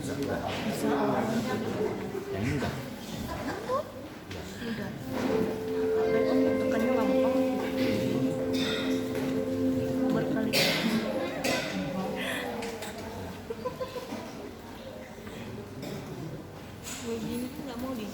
Bisa orang Yang ini enggak. udah. Tapi om tekannya gampang berkali-kali. Begini tuh nggak mau di.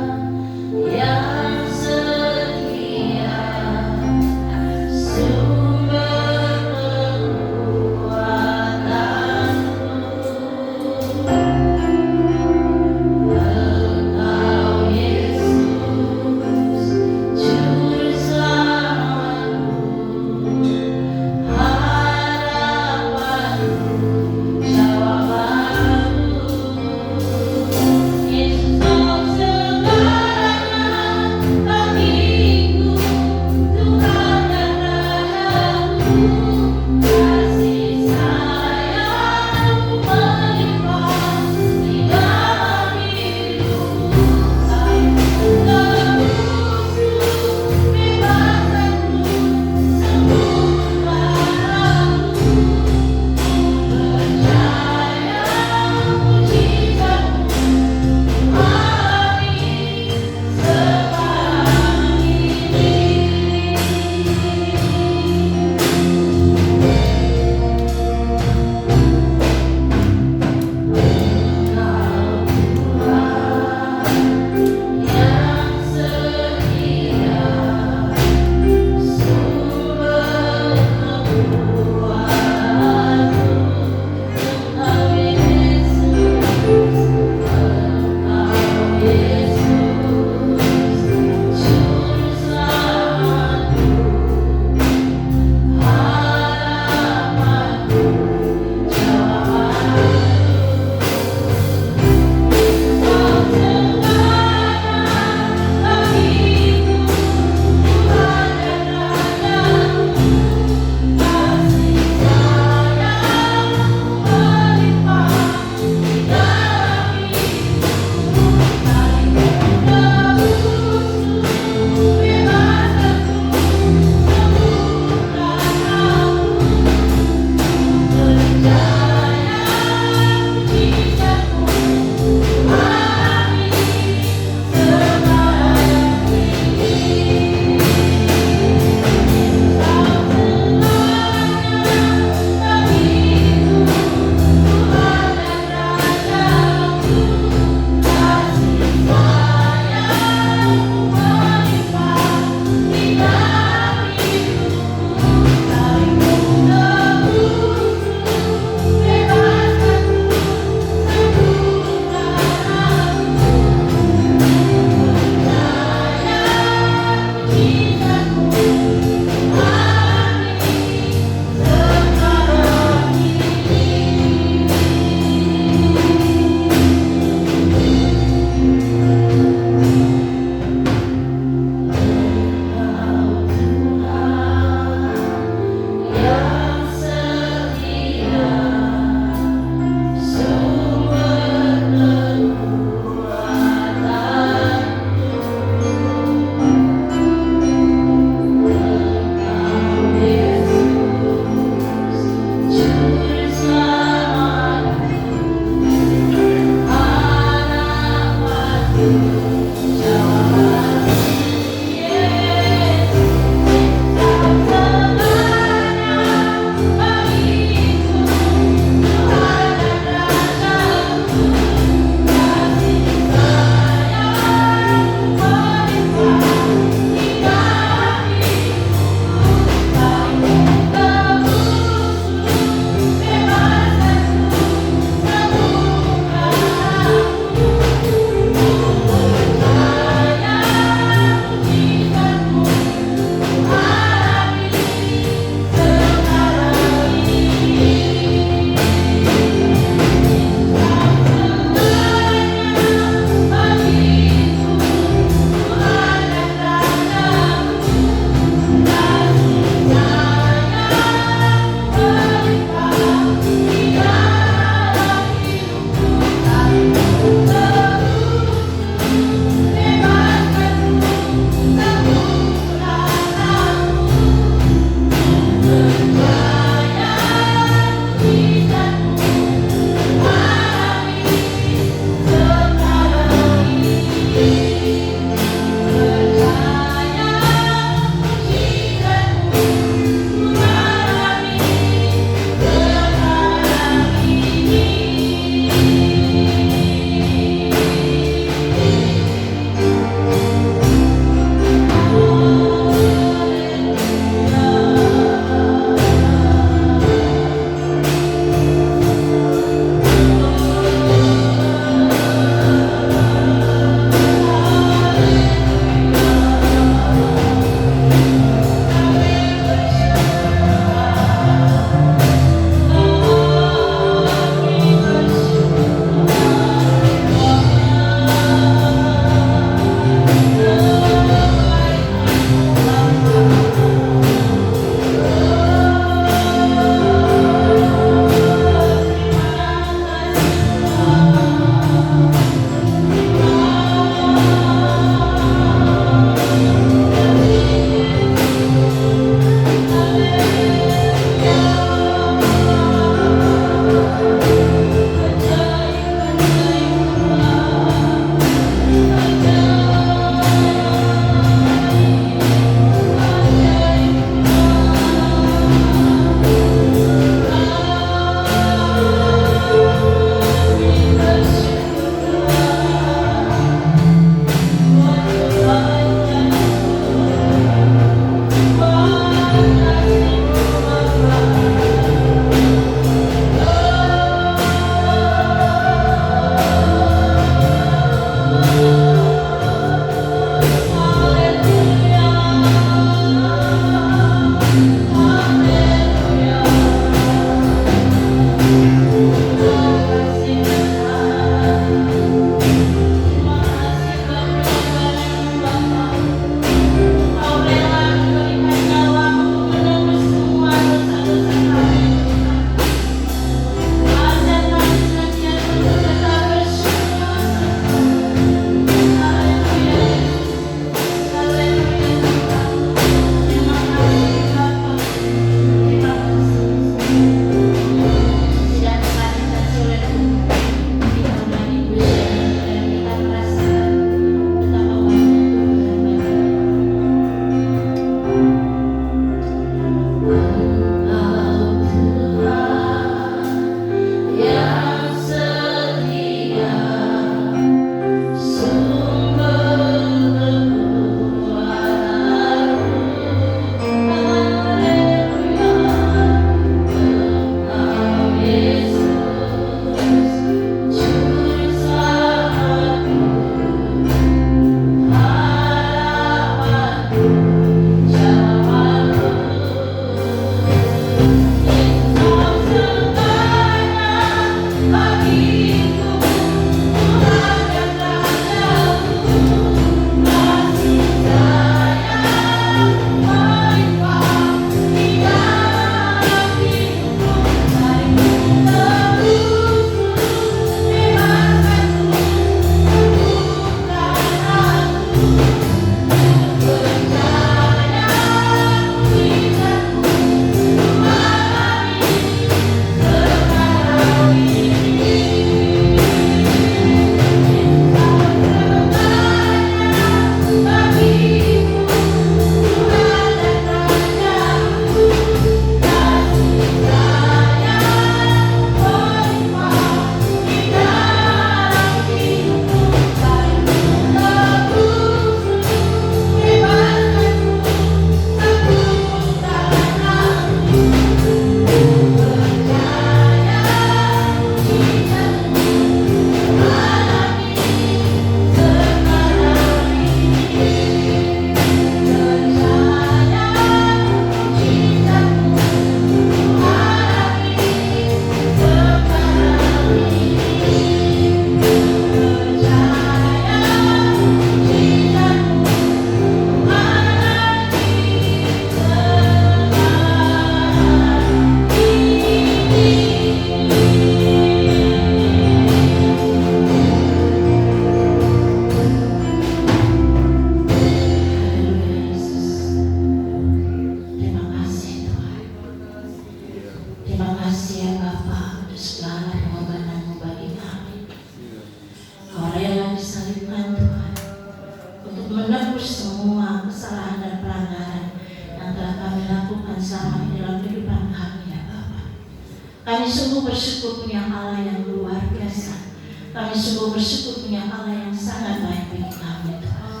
bersyukur punya Allah yang luar biasa. Kami sungguh bersyukur punya Allah yang sangat baik bagi kami Tuhan.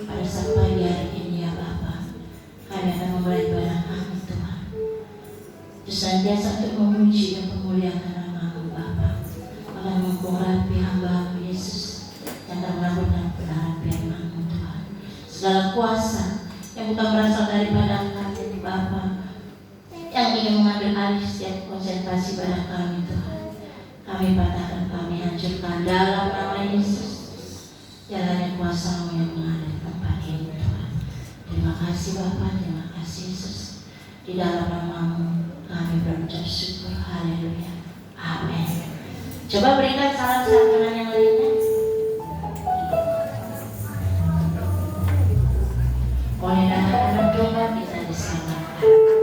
Pada saat pagi hari ini ya Bapa, kami akan memulai ibadah kami Tuhan. Terus senantiasa untuk memuji dan memuliakan nama-Mu Bapa. Akan mengurapi hamba-Mu Yesus yang akan melakukan kebenaran firman-Mu Tuhan. Segala kuasa yang bukan berasal daripada kami Bapa, yang ingin mengambil alih setiap konsentrasi pada kami Tuhan, kami patahkan, kami hancurkan dalam nama Yesus. Jalannya kuasa-Mu yang mengalir tempat ini Tuhan. Terima kasih Bapa, terima kasih Yesus. Di dalam nama-Mu kami berucap syukur. Haleluya. Amin. Coba berikan salam santunan yang lainnya. Oleh anak-anak domba kita diselamatkan.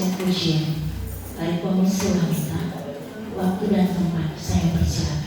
sesi pujian dari Komisi Wanita. Waktu dan tempat saya persilakan.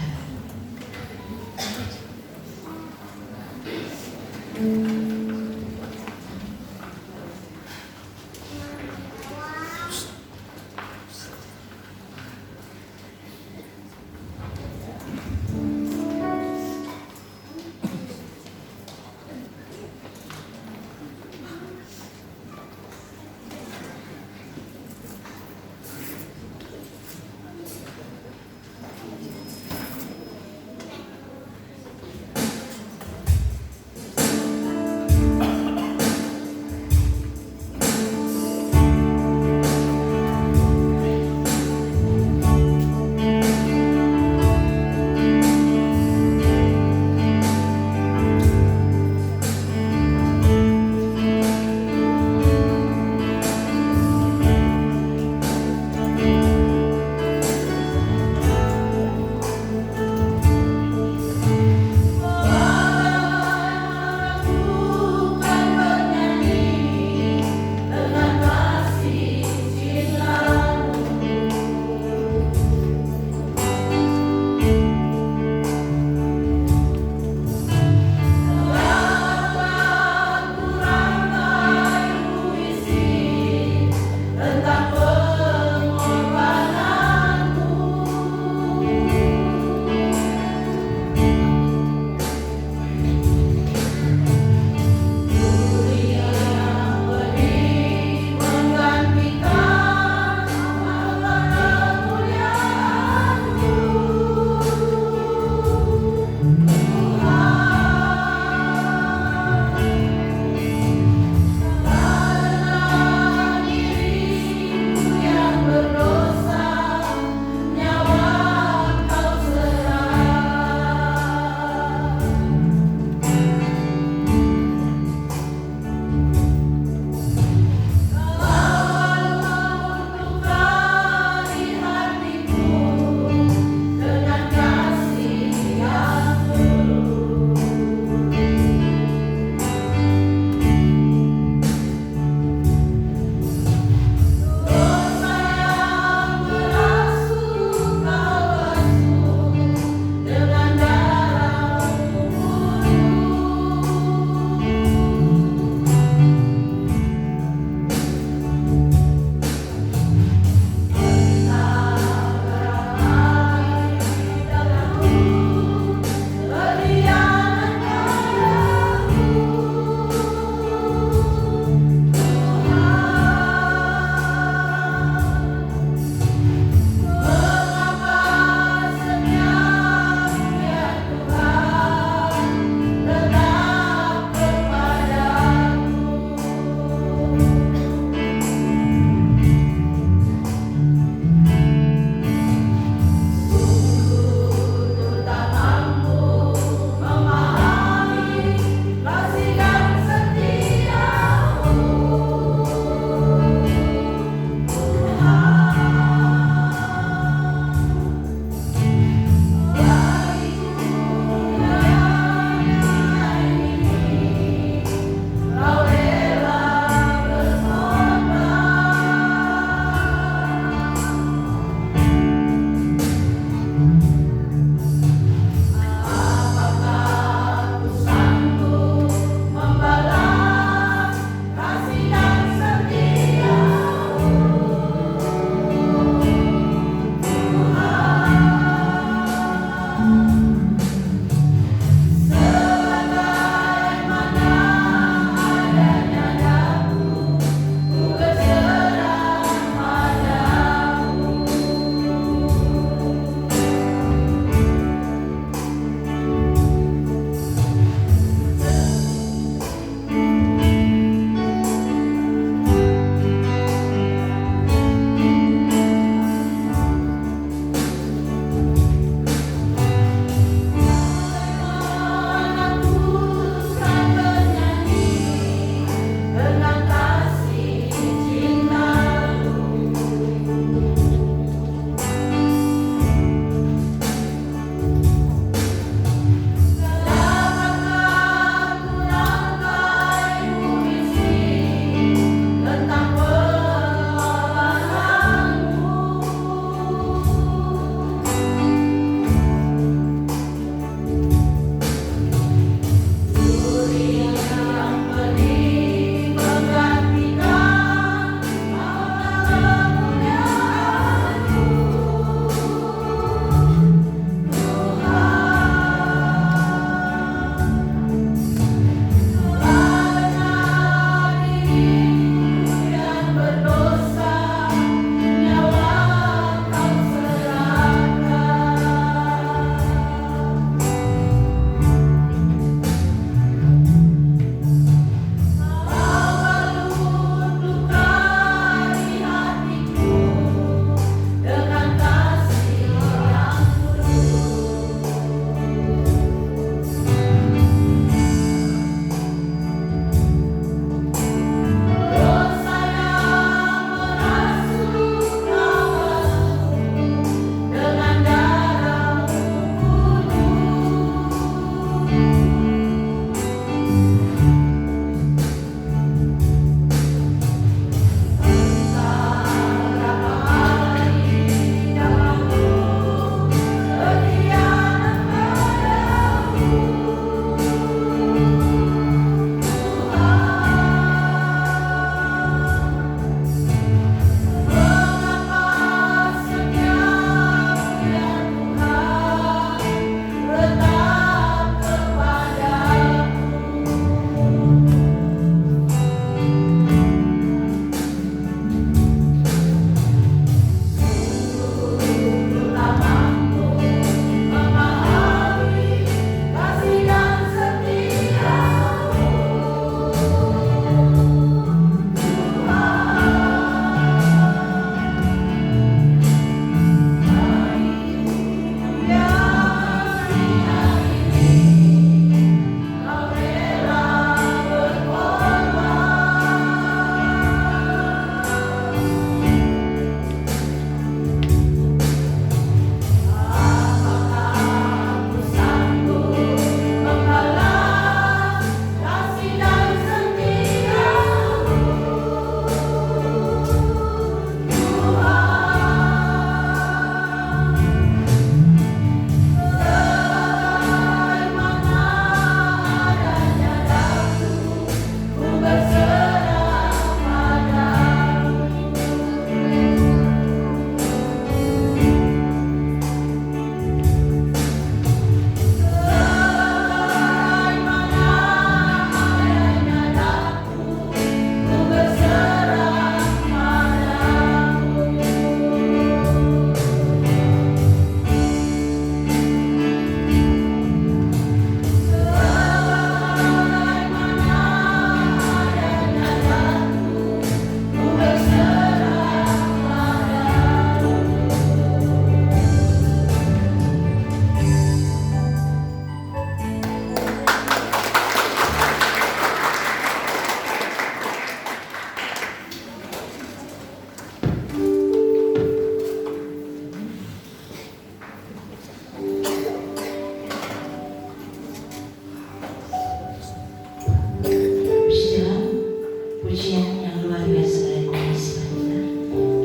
pujian yang luar biasa dari Komisi kita.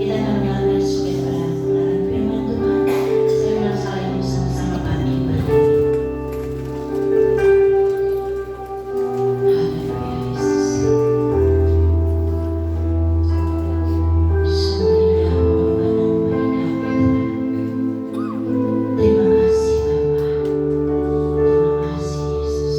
Kita akan mendengarkan sebagai kebenaran firman Tuhan. Saya bilang salah ini sama-sama bagi bagi. Haleluya Yesus. Sungguh indah pengorbanan bagi kami Tuhan. Terima kasih Bapa. Terima kasih Yesus.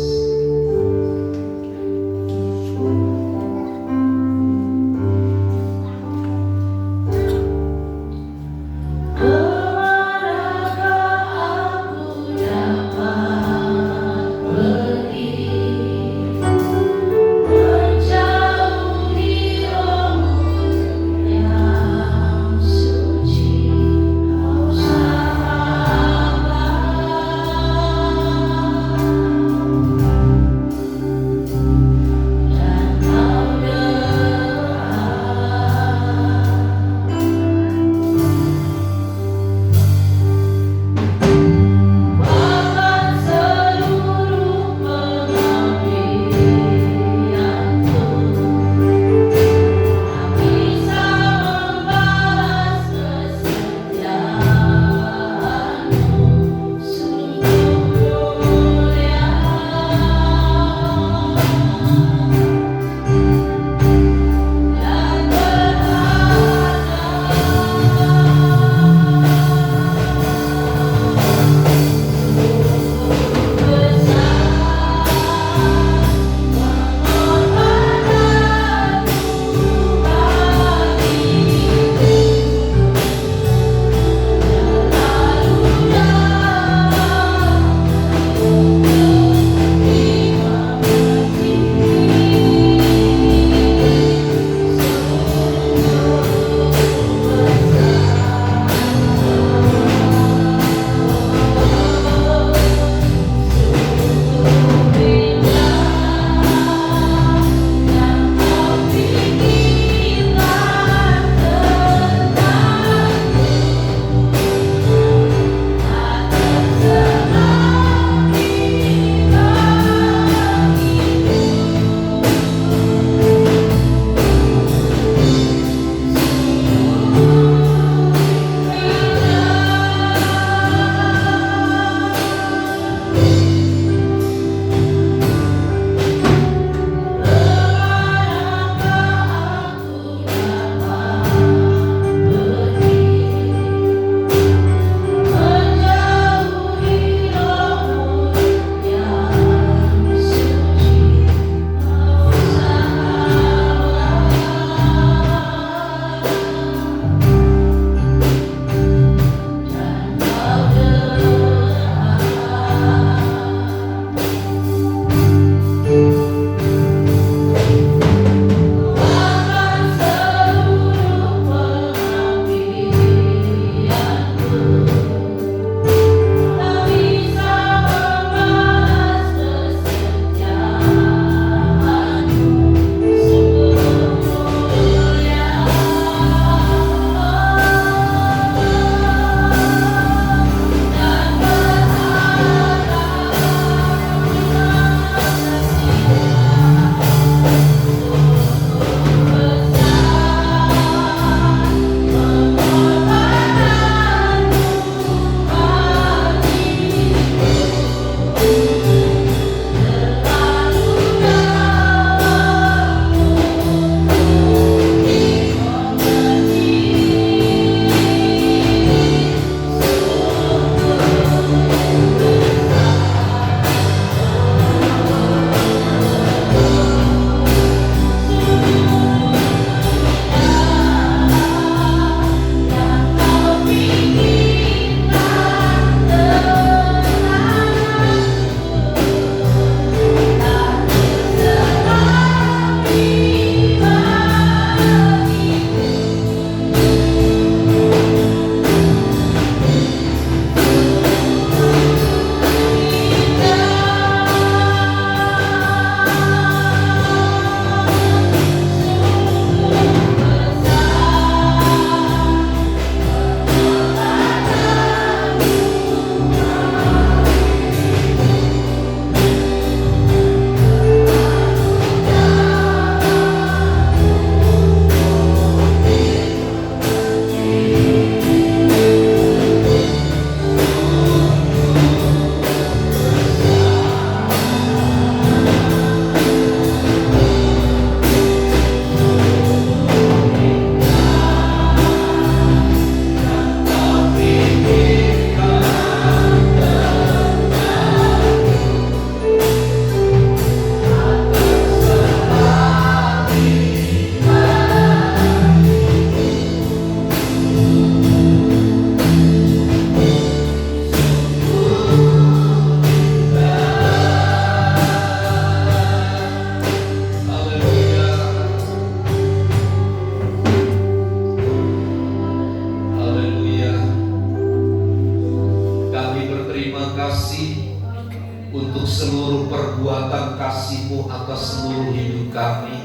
hidup kami.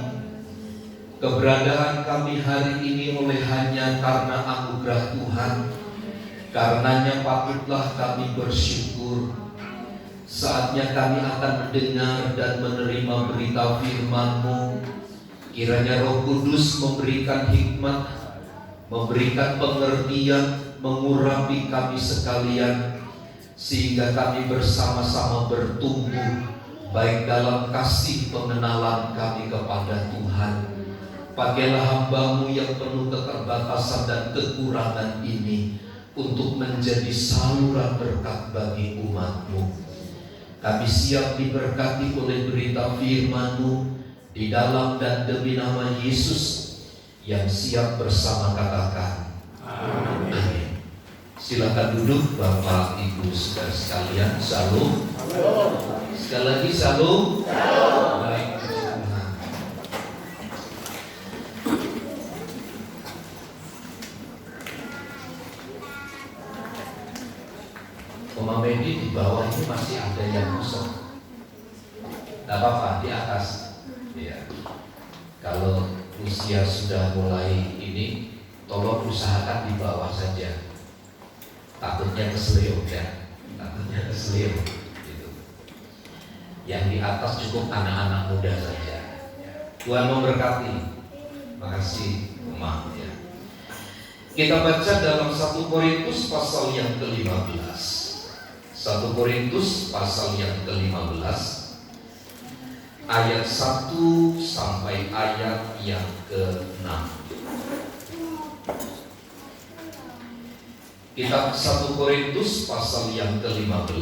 Keberadaan kami hari ini oleh hanya karena anugerah Tuhan. Karenanya patutlah kami bersyukur. Saatnya kami akan mendengar dan menerima berita firman-Mu. Kiranya Roh Kudus memberikan hikmat, memberikan pengertian, mengurapi kami sekalian, sehingga kami bersama-sama bertumbuh baik dalam kasih pengenalan kami kepada Tuhan. Pakailah hamba-Mu yang penuh keterbatasan dan kekurangan ini untuk menjadi saluran berkat bagi umat-Mu. Kami siap diberkati oleh berita firman-Mu di dalam dan demi nama Yesus yang siap bersama katakan amin. Silakan duduk Bapak Ibu saudara sekalian. Shalom. Sekali lagi shalom. Baik, puji Tuhan. Oma Medi di bawah ini masih ada yang kosong. Tidak apa-apa, di atas. Ya. Kalau usia sudah mulai ini, tolong usahakan di bawah saja. Takutnya keselio ya, takutnya keselio. Gitu. Yang di atas cukup anak-anak muda saja. Tuhan memberkati. Makasih, Oma. Ya. Kita baca dalam 1 Korintus pasal yang ke-15. 1 Korintus pasal yang ke-15. Ayat 1 sampai ayat yang ke-6. Kitab 1 Korintus pasal yang ke-15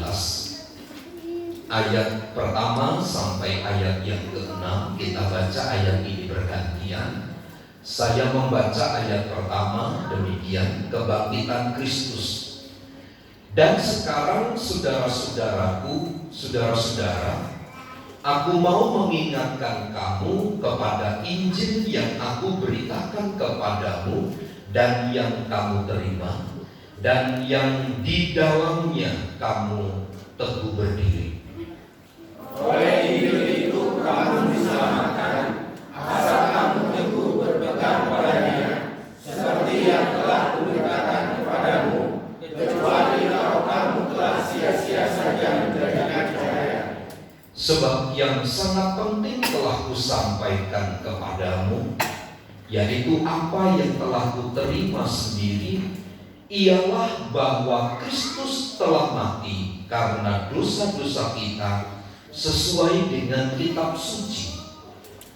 ayat pertama sampai ayat yang ke-6. Kita baca ayat ini bergantian. Saya membaca ayat pertama, demikian, kebangkitan Kristus. Dan sekarang saudara-saudaraku, saudara-saudara, aku mau mengingatkan kamu kepada Injil yang aku beritakan kepadamu dan yang kamu terima dan yang di dalamnya kamu teguh berdiri. Oleh Injil itu kamu diselamatkan, asal kamu teguh berpegang padanya, seperti yang telah kuberitakan kepadamu, kecuali kalau kamu telah sia-sia saja menjadikan cahaya. Sebab yang sangat penting telah kusampaikan kepadamu, yaitu apa yang telah kuterima sendiri, ialah bahwa Kristus telah mati karena dosa-dosa kita sesuai dengan kitab suci,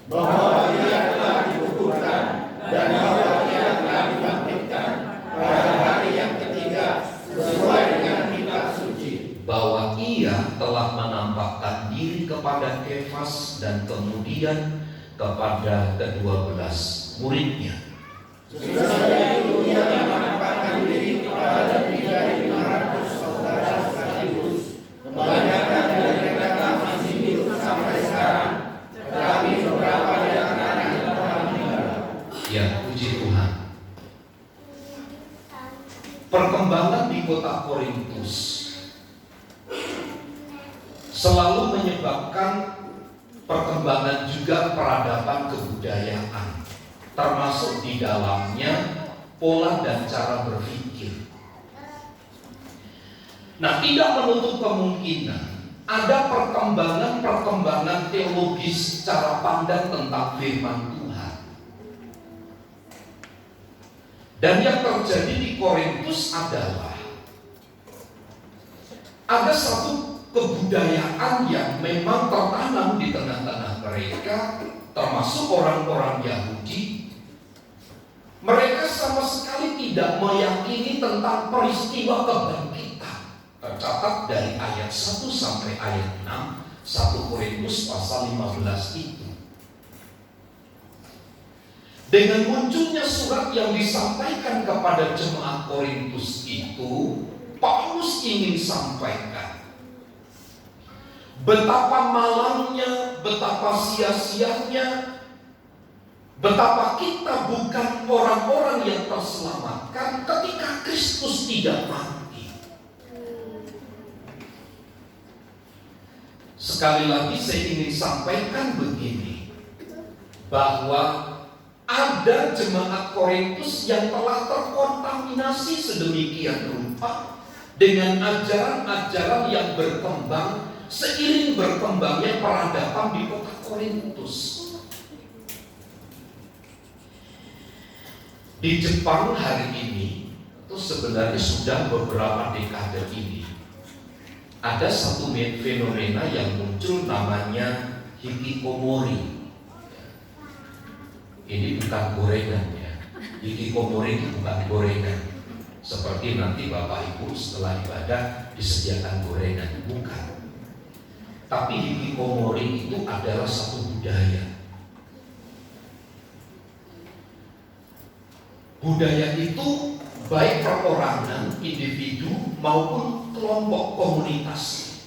bahwa Dia telah dikuburkan dan bahwa Dia telah dibangkitkan pada hari yang ketiga sesuai dengan kitab suci, bahwa Ia telah menampakkan diri kepada Kefas dan kemudian kepada ke-12 muridnya. sesudah itu Dia menampakkan diri kepada lebih dari 500 saudara sekaligus. Kebanyakan dari mereka masih hidup sampai sekarang, tetapi beberapa di antaranya telah meninggal. Ya, puji Tuhan. Perkembangan di kota Korintus selalu menyebabkan perkembangan juga peradaban kebudayaan, termasuk di dalamnya pola dan cara berpikir. Nah, tidak menutup kemungkinan ada perkembangan teologis cara pandang tentang firman Tuhan. Dan yang terjadi di Korintus adalah ada satu kebudayaan yang memang tertanam di tengah-tengah mereka, termasuk orang-orang Yahudi. Mereka sama sekali tidak meyakini tentang peristiwa kebangkitan. Tercatat dari ayat 1 sampai ayat 6 1 Korintus pasal 15 itu. Dengan munculnya surat yang disampaikan kepada jemaat Korintus itu, Paulus ingin sampaikan betapa malangnya, betapa sia-sianya, betapa kita bukan orang-orang yang terselamatkan ketika Kristus tidak mati. Sekali lagi saya ingin sampaikan begini, bahwa ada jemaat Korintus yang telah terkontaminasi sedemikian rupa dengan ajaran-ajaran yang berkembang seiring berkembangnya peradaban di kota Korintus. Di Jepang hari ini, itu sebenarnya sudah beberapa dekade ini, ada satu fenomena yang muncul namanya hikikomori. Ini bukan gorengan ya. Hikikomori itu bukan gorengan. Seperti nanti Bapak Ibu setelah ibadah disediakan gorengan, bukan. Tapi hikikomori itu adalah satu budaya. Budaya itu baik perorangan, individu maupun kelompok komunitas.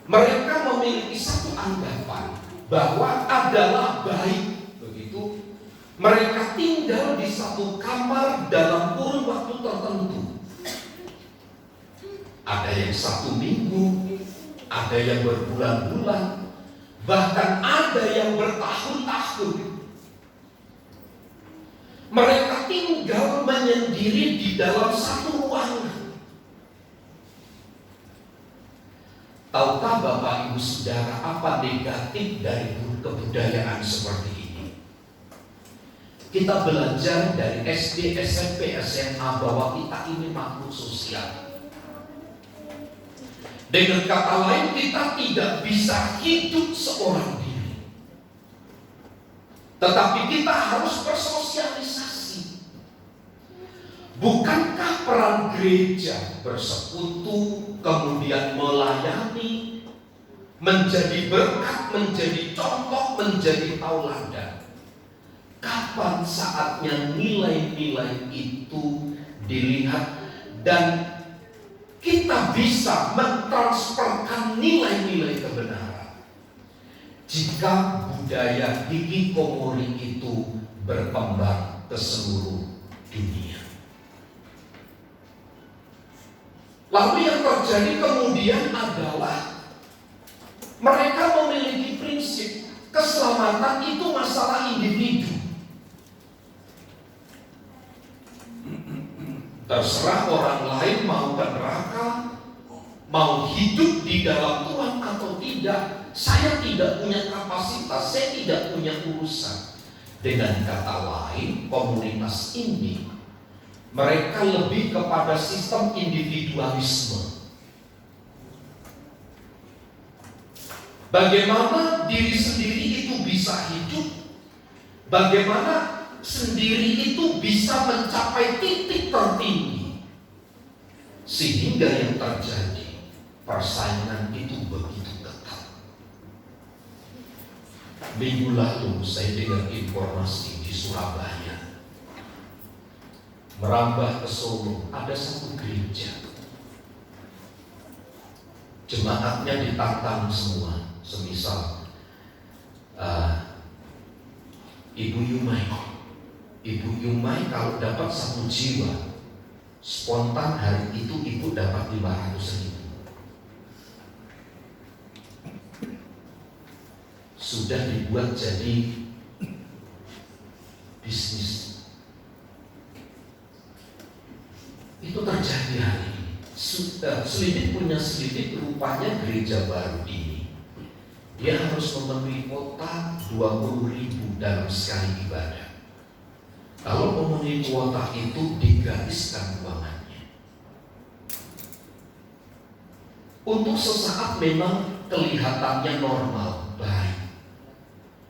Mereka memiliki satu anggapan bahwa adalah baik, begitu. Mereka tinggal di satu kamar dalam kurun waktu tertentu. Ada yang 1 minggu, ada yang berbulan-bulan, bahkan ada yang bertahun-tahun. Mereka tinggal menyendiri di dalam satu ruangan. Tahukah Bapak Ibu Saudara apa negatif dari kebudayaan seperti ini? Kita belajar dari SD, SMP, SMA bahwa kita ini makhluk sosial. Dengan kata lain, kita tidak bisa hidup seorang diri, tetapi kita harus bersosialisasi. Bukankah peran gereja bersekutu, kemudian melayani, menjadi berkat, menjadi contoh, menjadi tauladan? Kapan saatnya nilai-nilai itu dilihat dan kita bisa mentransferkan nilai-nilai kebenaran? Jika budaya hikikomori itu berkembang ke seluruh dunia. Lalu yang terjadi kemudian adalah mereka memiliki prinsip keselamatan itu masalah individu. Terserah orang lain mau ke neraka, mau hidup di dalam Tuhan atau tidak, saya tidak punya kapasitas, saya tidak punya urusan. Dengan kata lain, komunitas ini mereka lebih kepada sistem individualisme. Bagaimana diri sendiri itu bisa hidup, bagaimana sendiri itu bisa mencapai titik tertinggi, sehingga yang terjadi persaingan itu begitu ketat. Minggu lalu saya dengar informasi di Surabaya, merambah ke Solo, ada satu gereja, jemaatnya ditantang semua, semisal Ibu Yumai kalau dapat 1 jiwa, spontan hari itu ibu dapat 500.000. Sudah dibuat jadi bisnis. Itu terjadi hari ini. Selidik punya selidik, rupanya gereja baru ini dia harus memenuhi kuota 20.000 dalam sekali ibadah. Kalau memenuhi kuota itu digratiskan ruangannya. Untuk sesaat memang kelihatannya normal, baik.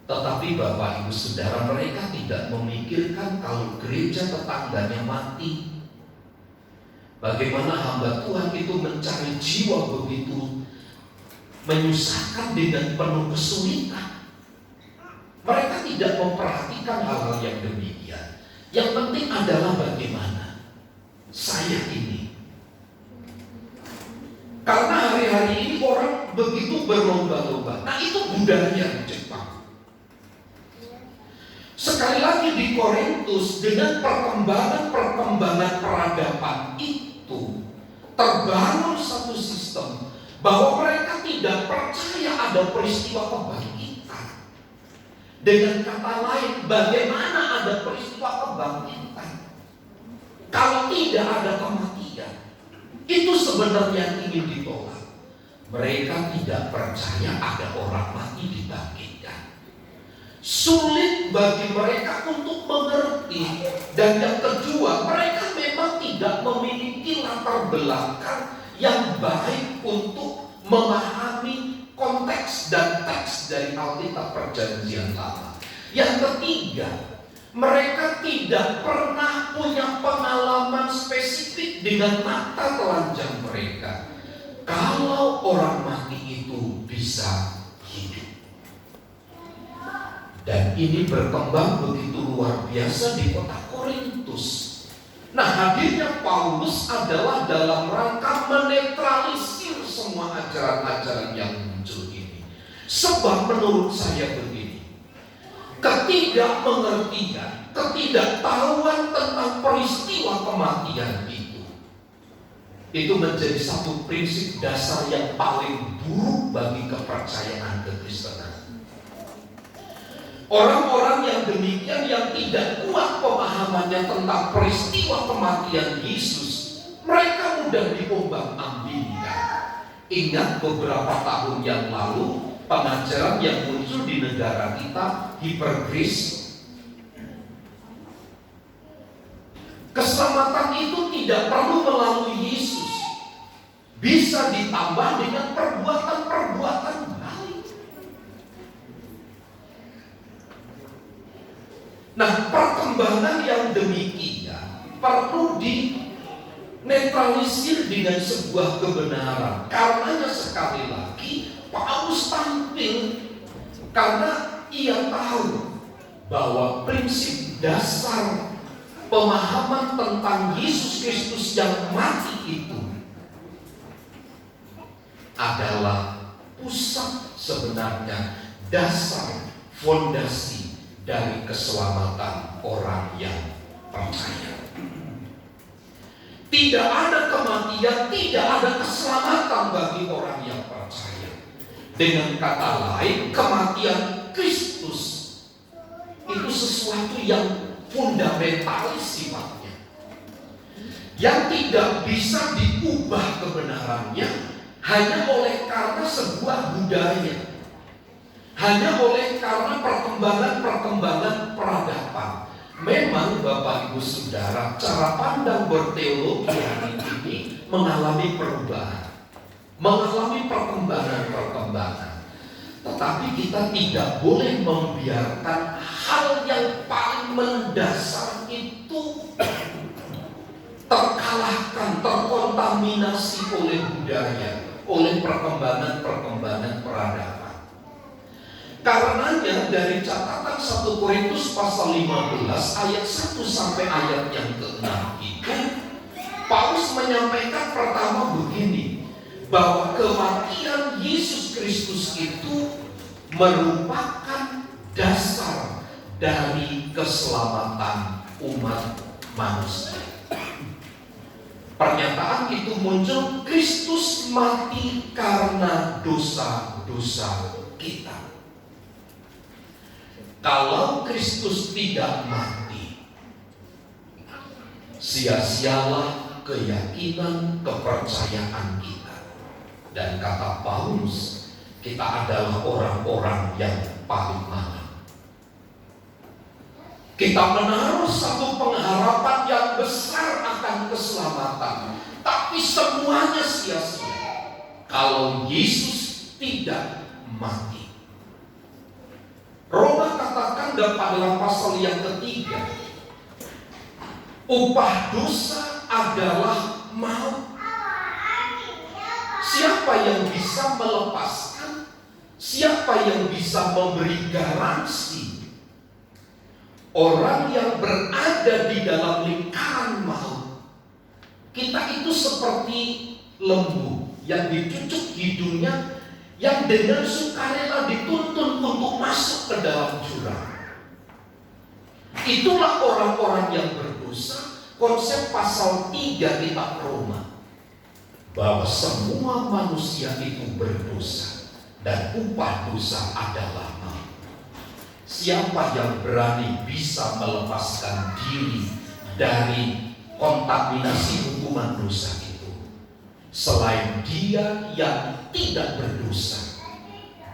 Tetapi Bapak Ibu Saudara, mereka tidak memikirkan kalau gereja tetangganya mati, bagaimana hamba Tuhan itu mencari jiwa begitu menyusahkan dengan penuh kesulitan. Mereka tidak memperhatikan hal-hal yang demikian. Yang penting adalah bagaimana saya ini. Karena hari-hari ini orang begitu berlomba-lomba. Nah, itu budaya Jepang. Sekali lagi di Korintus, dengan perkembangan peradaban itu terbangun satu sistem bahwa mereka tidak tidak percaya ada peristiwa kebangkitan. Dengan kata lain, bagaimana ada peristiwa kebangkitan kalau tidak ada kematian? Itu sebenarnya yang ingin ditolak. Mereka tidak percaya ada orang mati dibangkitkan. Sulit bagi mereka untuk mengerti. Dan yang kedua, mereka memang tidak memiliki latar belakang yang baik untuk memahami konteks dan teks dari Alkitab Perjanjian Lama. Yang ketiga, mereka tidak pernah punya pengalaman spesifik dengan mata telanjang mereka kalau orang mati itu bisa hidup. Dan ini berkembang begitu luar biasa di kota Korintus. Nah, hadirnya Paulus adalah dalam rangka menetralisir semua ajaran-ajaran yang muncul ini. Sebab menurut saya begini, ketidakmengertian, ketidaktahuan tentang peristiwa kematian itu menjadi satu prinsip dasar yang paling buruk bagi kepercayaan kekristenan. Orang-orang yang demikian, yang tidak kuat pemahamannya tentang peristiwa kematian Yesus, mereka mudah diombang-ambingkan. Ingat beberapa tahun yang lalu pengajaran yang muncul di negara kita, hipergrace. Keselamatan itu tidak perlu melalui Yesus, bisa ditambah dengan perbuatan-perbuatan baik. Nah, perkembangan yang demikian perlu dinetralisir dengan sebuah kebenaran. Karenanya sekali lagi Paulus tampil, karena ia tahu bahwa prinsip dasar pemahaman tentang Yesus Kristus yang mati itu adalah pusat sebenarnya, dasar, fondasi dari keselamatan orang yang percaya. Tidak ada kematian, tidak ada keselamatan bagi orang yang percaya. Dengan kata lain, kematian Kristus itu sesuatu yang fundamentalis sifatnya, yang tidak bisa diubah kebenarannya hanya oleh karena sebuah budaya, hanya oleh karena perkembangan peradaban. Memang Bapak Ibu Saudara, cara pandang berteologi hari ini mengalami perubahan, mengalami perkembangan. Tetapi kita tidak boleh membiarkan hal yang paling mendasar itu terkalahkan, terkontaminasi oleh budaya, oleh perkembangan peradaban. Karenanya dari catatan 1 Korintus pasal 15 ayat 1 sampai ayat yang ke-6 itu, Paulus menyampaikan pertama begini, bahwa kematian Yesus Kristus itu merupakan dasar dari keselamatan umat manusia. Pernyataan itu muncul, Kristus mati karena dosa-dosa kita. Kalau Kristus tidak mati, sia-sialah keyakinan, kepercayaan kita. Dan kata Paulus, kita adalah orang-orang yang paling malang. Kita menaruh satu pengharapan yang besar akan keselamatan, tapi semuanya sia-sia kalau Yesus tidak mati. Roma katakan dalam pasal yang ketiga, upah dosa adalah maut. Siapa yang bisa melepaskan? Siapa yang bisa memberi garansi? Orang yang berada di dalam lingkaran maut. Kita itu seperti lembu yang dicucuk hidungnya, yang dengan sukarela dituntun untuk masuk ke dalam jurang. Itulah orang-orang yang berdosa. Konsep pasal 3 kitab Roma. bahwa semua manusia itu berdosa dan upah dosa adalah maut. Siapa yang berani bisa melepaskan diri dari kontaminasi hukuman dosa itu selain Dia yang tidak berdosa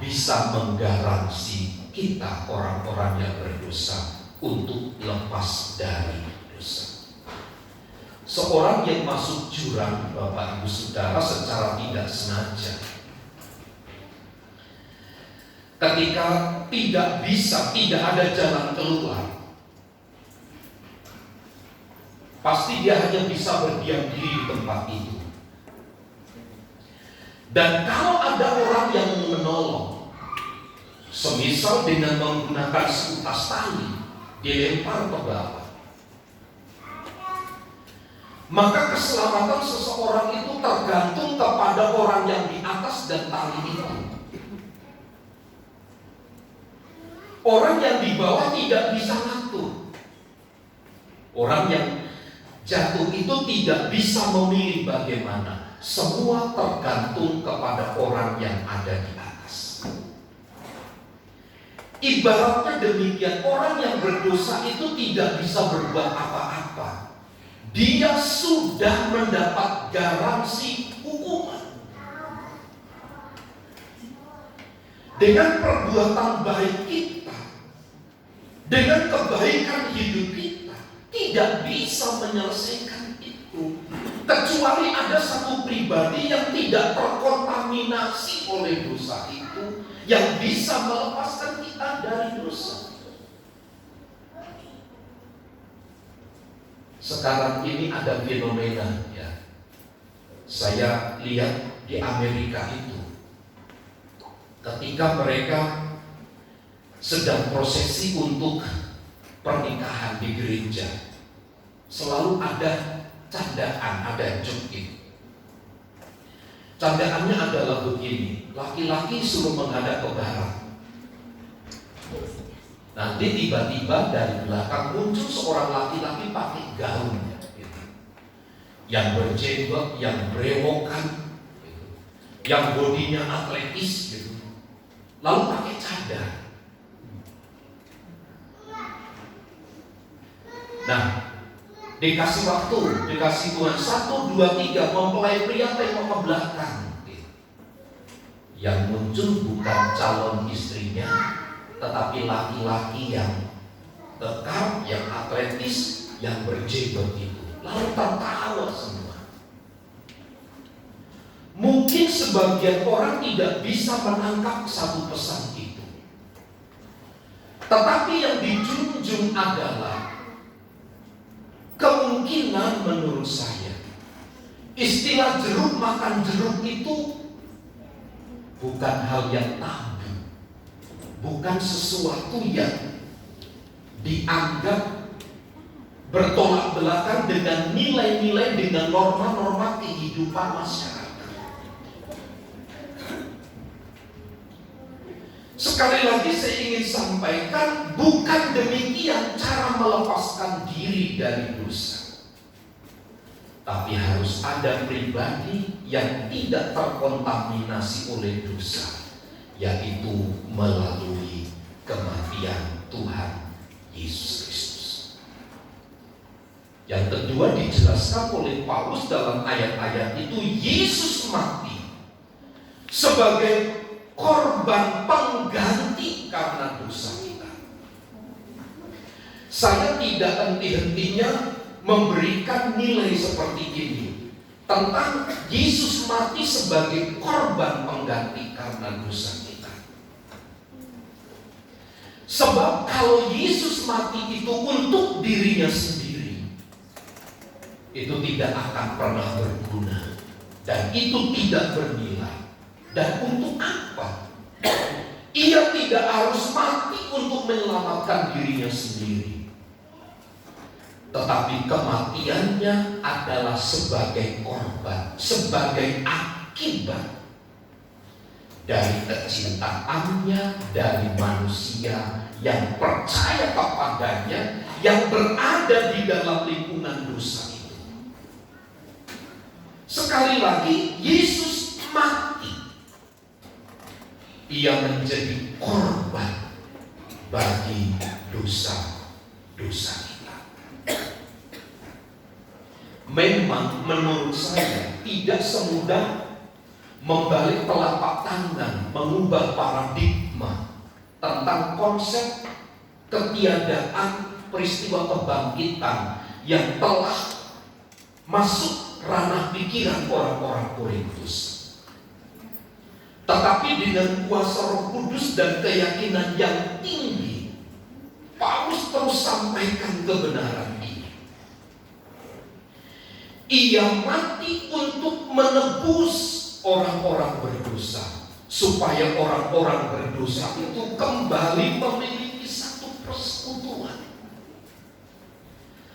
bisa menggaransi kita orang-orang yang berdosa untuk lepas dari dosa. Seorang yang masuk jurang, Bapak Ibu Saudara, secara tidak sengaja, ketika tidak ada jalan keluar, pasti dia hanya bisa berdiam diri di tempat itu. Dan kalau ada orang yang menolong, semisal dengan menggunakan seutas tali, dilempar ke bawah, maka keselamatan seseorang itu tergantung kepada orang yang di atas dan tali itu. Orang yang di bawah tidak bisa ngatur. Orang yang jatuh itu tidak bisa memilih bagaimana. Semua tergantung kepada orang yang ada di atas. Ibaratnya demikian, orang yang berdosa itu tidak bisa berbuat apa-apa. Dia sudah mendapat garansi hukuman. Dengan perbuatan baik kita, dengan kebaikan hidup kita, tidak bisa menyelesaikan itu. Kecuali ada satu pribadi yang tidak terkontaminasi oleh dosa itu, yang bisa melepaskan kita dari dosa. Sekarang ini ada fenomena, ya. Saya lihat di Amerika itu, ketika mereka sedang prosesi untuk pernikahan di gereja, selalu ada candaan, ada joget. Candaannya adalah begini: laki-laki suruh menghadap ke barat. Nanti tiba-tiba dari belakang muncul seorang laki-laki pakai gaun, gitu, yang berjenggot, yang berewokan, gitu, yang bodinya atletis, gitu, lalu pakai cadar. Nah, dikasih waktu, dikasih Tuhan 1, 2, 3, mempelai pria tengok ke belakang, gitu. Yang muncul bukan calon istrinya, tetapi laki-laki yang tekap, yang atletis, yang berjenggot itu. Lalu tertawa semua. Mungkin sebagian orang tidak bisa menangkap satu pesan itu, tetapi yang dijunjung adalah kemungkinan, menurut saya, istilah jeruk makan jeruk itu bukan hal yang tabu, bukan sesuatu yang dianggap bertolak belakang dengan nilai-nilai, dengan norma-norma kehidupan masyarakat. Sekali lagi saya ingin sampaikan, bukan demikian cara melepaskan diri dari dosa. Tapi harus ada pribadi yang tidak terkontaminasi oleh dosa, yaitu melalui kematian Tuhan Yesus Kristus. Yang kedua dijelaskan oleh Paulus dalam ayat-ayat itu, Yesus mati sebagai korban pengganti karena dosa kita. Saya tidak henti-hentinya memberikan nilai seperti ini tentang Yesus mati sebagai korban pengganti karena dosa kita. Sebab kalau Yesus mati itu untuk dirinya sendiri, itu tidak akan pernah berguna dan itu tidak bernilai. Dan untuk apa? Ia tidak harus mati untuk menyelamatkan dirinya sendiri, tetapi kematiannya adalah sebagai korban, sebagai akibat dari kecintaannya dari manusia yang percaya kepadanya, yang berada di dalam lingkungan dosa itu. Sekali lagi, Yesus mati. Ia menjadi korban bagi dosa-dosa kita. Memang menurut saya tidak semudah membalik telapak tangan, mengubah paradigma tentang konsep ketiadaan peristiwa kebangkitan yang telah masuk ranah pikiran orang-orang Korintus. Tetapi dengan kuasa Roh Kudus dan keyakinan yang tinggi, Paulus terus sampaikan kebenaran ini. Ia mati untuk menebus orang-orang berdosa, supaya orang-orang berdosa itu kembali memiliki satu persekutuan.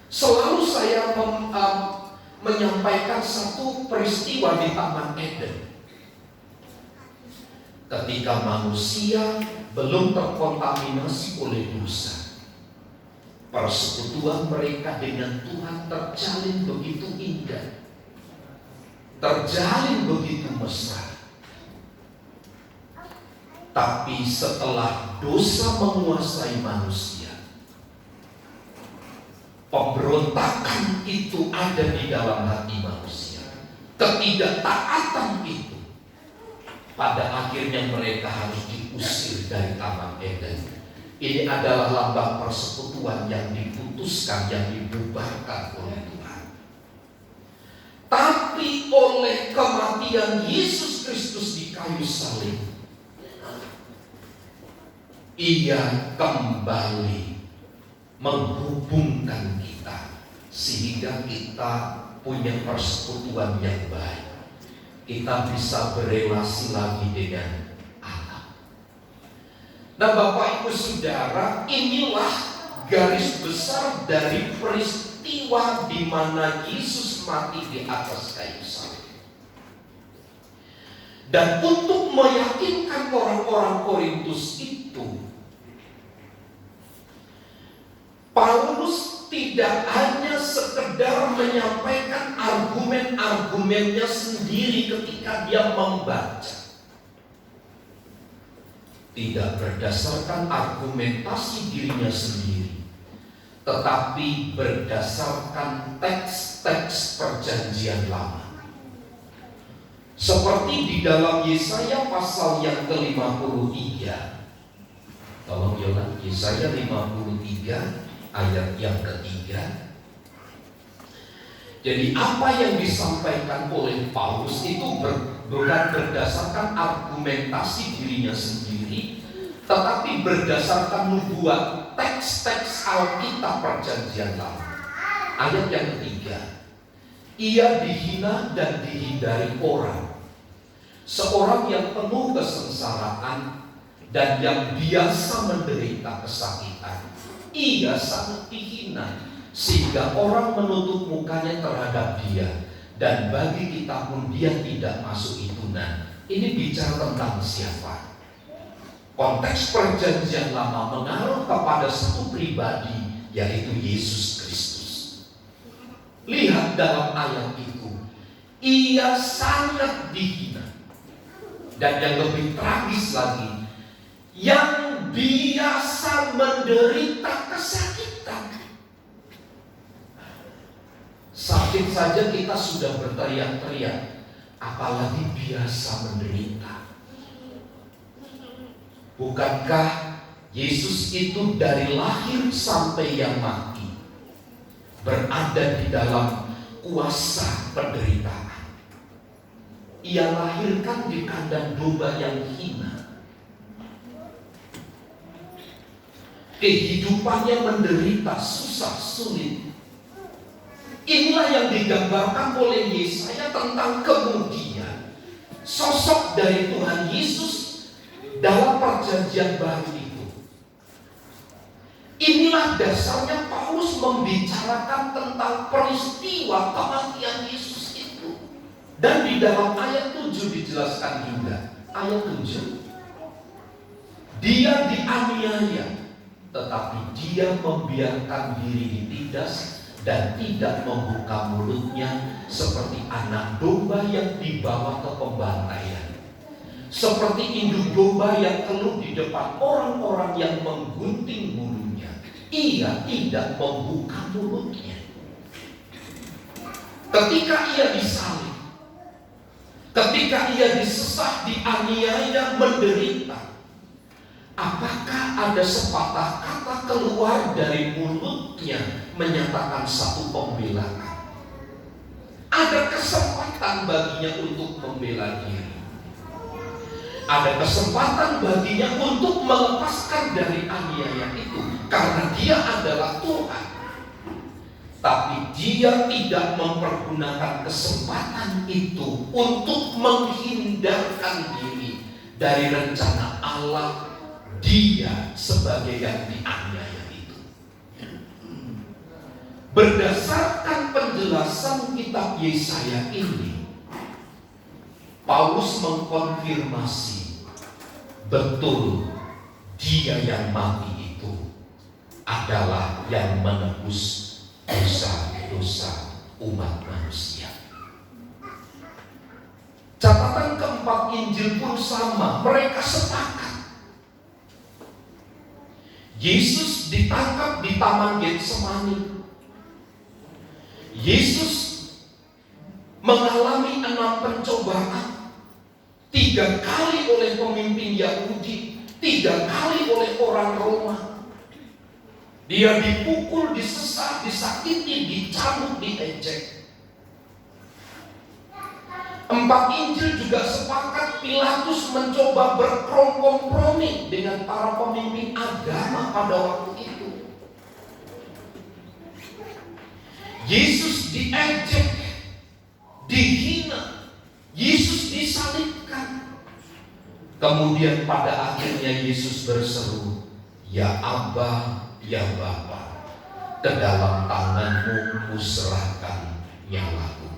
Selalu saya menyampaikan satu peristiwa di Taman Eden. Ketika manusia belum terkontaminasi oleh dosa, persekutuan mereka dengan Tuhan terjalin begitu indah, terjalin begitu mesra. Tapi setelah dosa menguasai manusia, pemberontakan itu ada di dalam hati manusia. Ketidaktaatan itu pada akhirnya mereka harus diusir dari Taman Eden. Ini adalah lambang persekutuan yang diputuskan, yang dibubarkan oleh Tuhan. Tapi oleh kematian Yesus Kristus di kayu salib, Ia kembali menghubungkan kita sehingga kita punya persekutuan yang baik. Kita bisa berelasi lagi dengan Allah. Nah, Bapak Ibu Saudara, inilah garis besar dari peristiwa di mana Yesus mati di atas kayu salib. Dan untuk meyakinkan orang-orang Korintus itu, Paulus tidak hanya sekedar menyampaikan argumen-argumennya sendiri ketika dia membaca. Tidak berdasarkan argumentasi dirinya sendiri, tetapi berdasarkan teks-teks perjanjian lama. Seperti di dalam Yesaya pasal yang ke-53. Tolong Yolan, Yesaya 53 ayat yang ketiga. Jadi apa yang disampaikan oleh Paulus itu bukan berdasarkan argumentasi dirinya sendiri, tetapi berdasarkan nubuat teks-teks Alkitab perjanjian lama. Ayat yang ketiga, ia dihina dan dihindari orang, seorang yang penuh kesengsaraan dan yang biasa menderita kesakitan. Ia sangat dihina sehingga orang menutup mukanya terhadap dia, dan bagi kita pun dia tidak masuk hitungan. Ini bicara tentang siapa? Konteks perjanjian lama mengarah kepada satu pribadi, yaitu Yesus Kristus. Lihat dalam ayat itu, ia sangat dihina, dan yang lebih tragis lagi, yang biasa menderita kesakitan. Sakit saja kita sudah berteriak-teriak, apalagi biasa menderita. Bukankah Yesus itu dari lahir sampai yang mati berada di dalam kuasa penderitaan? Ia lahirkan di kandang domba yang hina. Kehidupannya menderita, susah, sulit. Inilah yang digambarkan oleh Yesaya tentang kemudian sosok dari Tuhan Yesus dalam perjanjian baru itu. Inilah dasarnya Paulus membicarakan tentang peristiwa kematian Yesus itu. Dan di dalam ayat 7 dijelaskan juga. Ayat 7, dia dianiaya, tetapi dia membiarkan diri ditindas dan tidak membuka mulutnya, seperti anak domba yang dibawa ke pembantaian, seperti induk domba yang keluh di depan orang-orang yang menggunting bulunya. Ia tidak membuka mulutnya. Ketika ia disalib, ketika ia disesah, dianiaya, menderita, apakah ada sepatah kata keluar dari mulutnya menyatakan satu pembelaan? Ada kesempatan baginya untuk membela diri. Ada kesempatan baginya untuk melepaskan dari aniaya itu, karena dia adalah Tuhan. Tapi dia tidak mempergunakan kesempatan itu untuk menghindarkan diri dari rencana Allah. Dia sebagai yang dianiaya itu. Berdasarkan penjelasan kitab Yesaya ini, Paulus mengkonfirmasi betul dia yang mati itu adalah yang menebus dosa-dosa umat manusia. Catatan keempat Injil pun sama, mereka sepakat. Yesus ditangkap di Taman Getsemani. Yesus mengalami 6 pencobaan, 3 kali oleh pemimpin Yahudi, 3 kali oleh orang Roma. Dia dipukul, disesat, disakiti, dicambuk, diejek. 4 Injil juga sepakat Pilatus mencoba berkompromi dengan para pemimpin agama pada waktu itu. Yesus diejek, dihina, Yesus disalibkan. Kemudian pada akhirnya Yesus berseru, "Ya Abba, ya Bapa, ke dalam tangan-Mu kuserahkan nyawaku."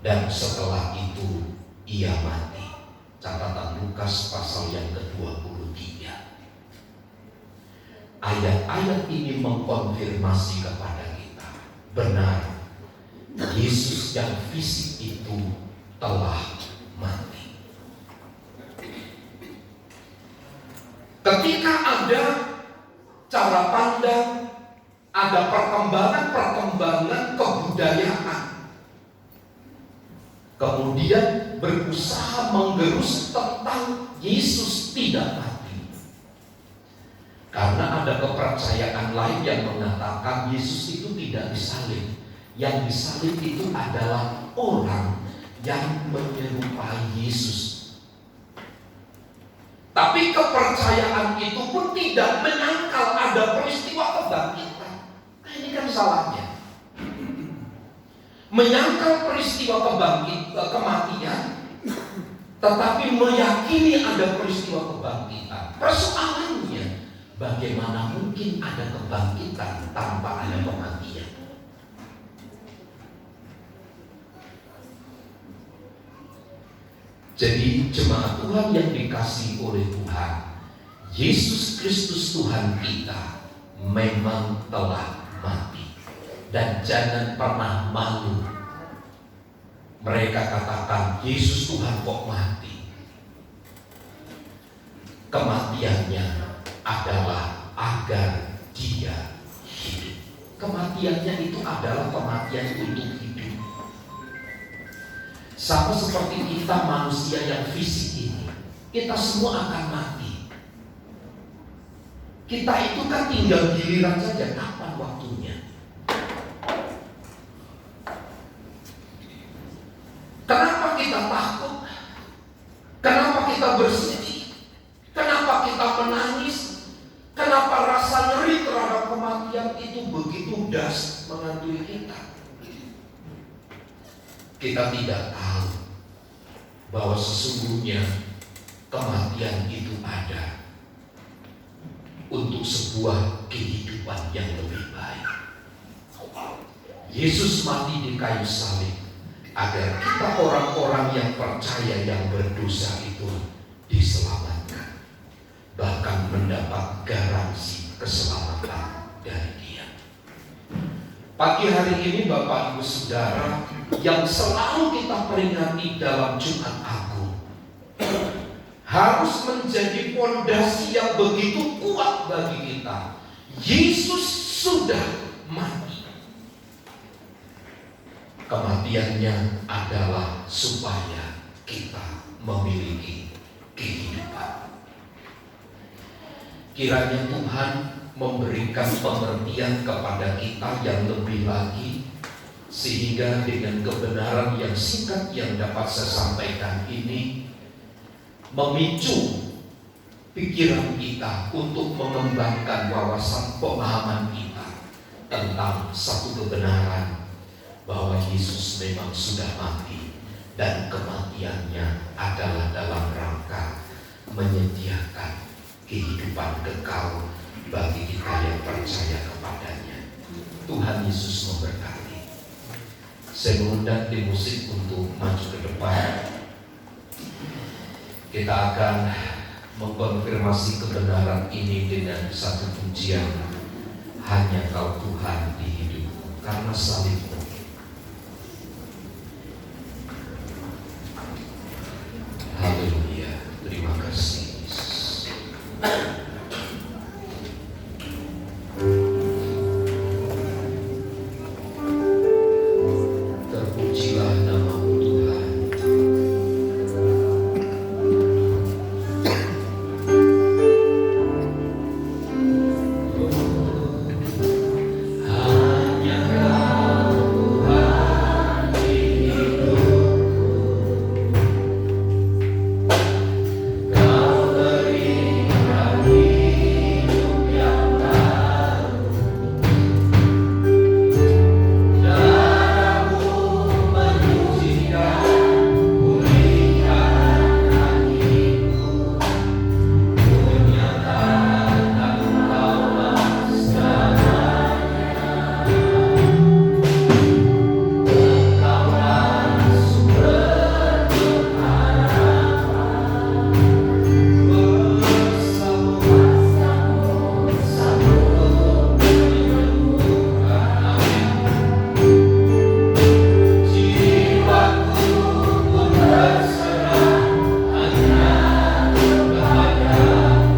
Dan setelah itu ia mati. Catatan Lukas pasal yang ke-23. Ayat-ayat ini mengkonfirmasi kepada kita, benar, Yesus yang fisik itu telah mati. Ketika ada cara pandang, ada perkembangan kebudayaan, kemudian berusaha menggerus tentang Yesus tidak mati. Karena ada kepercayaan lain yang mengatakan Yesus itu tidak disalib. Yang disalib itu adalah orang yang menyerupai Yesus. Tapi kepercayaan itu pun tidak menyangkal ada peristiwa kebangkitan. Nah, ini kan salahnya. Menyangkal peristiwa kematian, tetapi meyakini ada peristiwa kebangkitan. Persoalannya, bagaimana mungkin ada kebangkitan tanpa ada kematian? Jadi jemaat Tuhan yang dikasihi oleh Tuhan, Yesus Kristus Tuhan kita memang telah mati. Dan jangan pernah malu. Mereka katakan, Yesus Tuhan kok mati? Kematiannya adalah agar dia hidup. Kematiannya itu adalah kematian untuk hidup. Sama seperti kita manusia yang fisik ini, kita semua akan mati. Kita itu kan tinggal giliran saja, kapan waktunya. Kenapa kita takut? Kenapa kita bersedih? Kenapa kita menangis? Kenapa rasa ngeri terhadap kematian itu begitu dahsyat menghantui kita? Kita tidak tahu bahwa sesungguhnya kematian itu ada untuk sebuah kehidupan yang lebih baik. Yesus mati di kayu salib agar kita orang-orang yang percaya yang berdosa itu diselamatkan, bahkan mendapat garansi keselamatan dari Dia. Pagi hari ini Bapak Ibu Saudara, yang selalu kita peringati dalam Jumat Agung harus menjadi fondasi yang begitu kuat bagi kita. Yesus sudah mati. Kematiannya adalah supaya kita memiliki kehidupan. Kiranya Tuhan memberikan pengertian kepada kita yang lebih lagi, sehingga dengan kebenaran yang singkat yang dapat saya sampaikan ini memicu pikiran kita untuk mengembangkan wawasan pemahaman kita tentang satu kebenaran bahwa Yesus memang sudah mati dan kematiannya adalah dalam rangka menyediakan kehidupan kekal bagi kita yang percaya kepadanya. Tuhan Yesus memberkati. Saya mengundang tim musik untuk maju ke depan. Kita akan mengkonfirmasi kebenaran ini dengan satu pujian, hanya Kau Tuhan di hidupku, karena salibmu. Haleluya, terima kasih Yesus. Terpujilah nama-Mu Tuhan. Hanya Kau Tuhan di hidupku. Kau berikan hidup yang baru. Darah-Mu menyucikan, pulihkan hatiku. Kunyatakan Engkaulah segalanya. Engkaulah sumber pengharapan. Bersama-Mu sanggup menyembuhkan. Jiwaku pun berserah hanya kepadamu.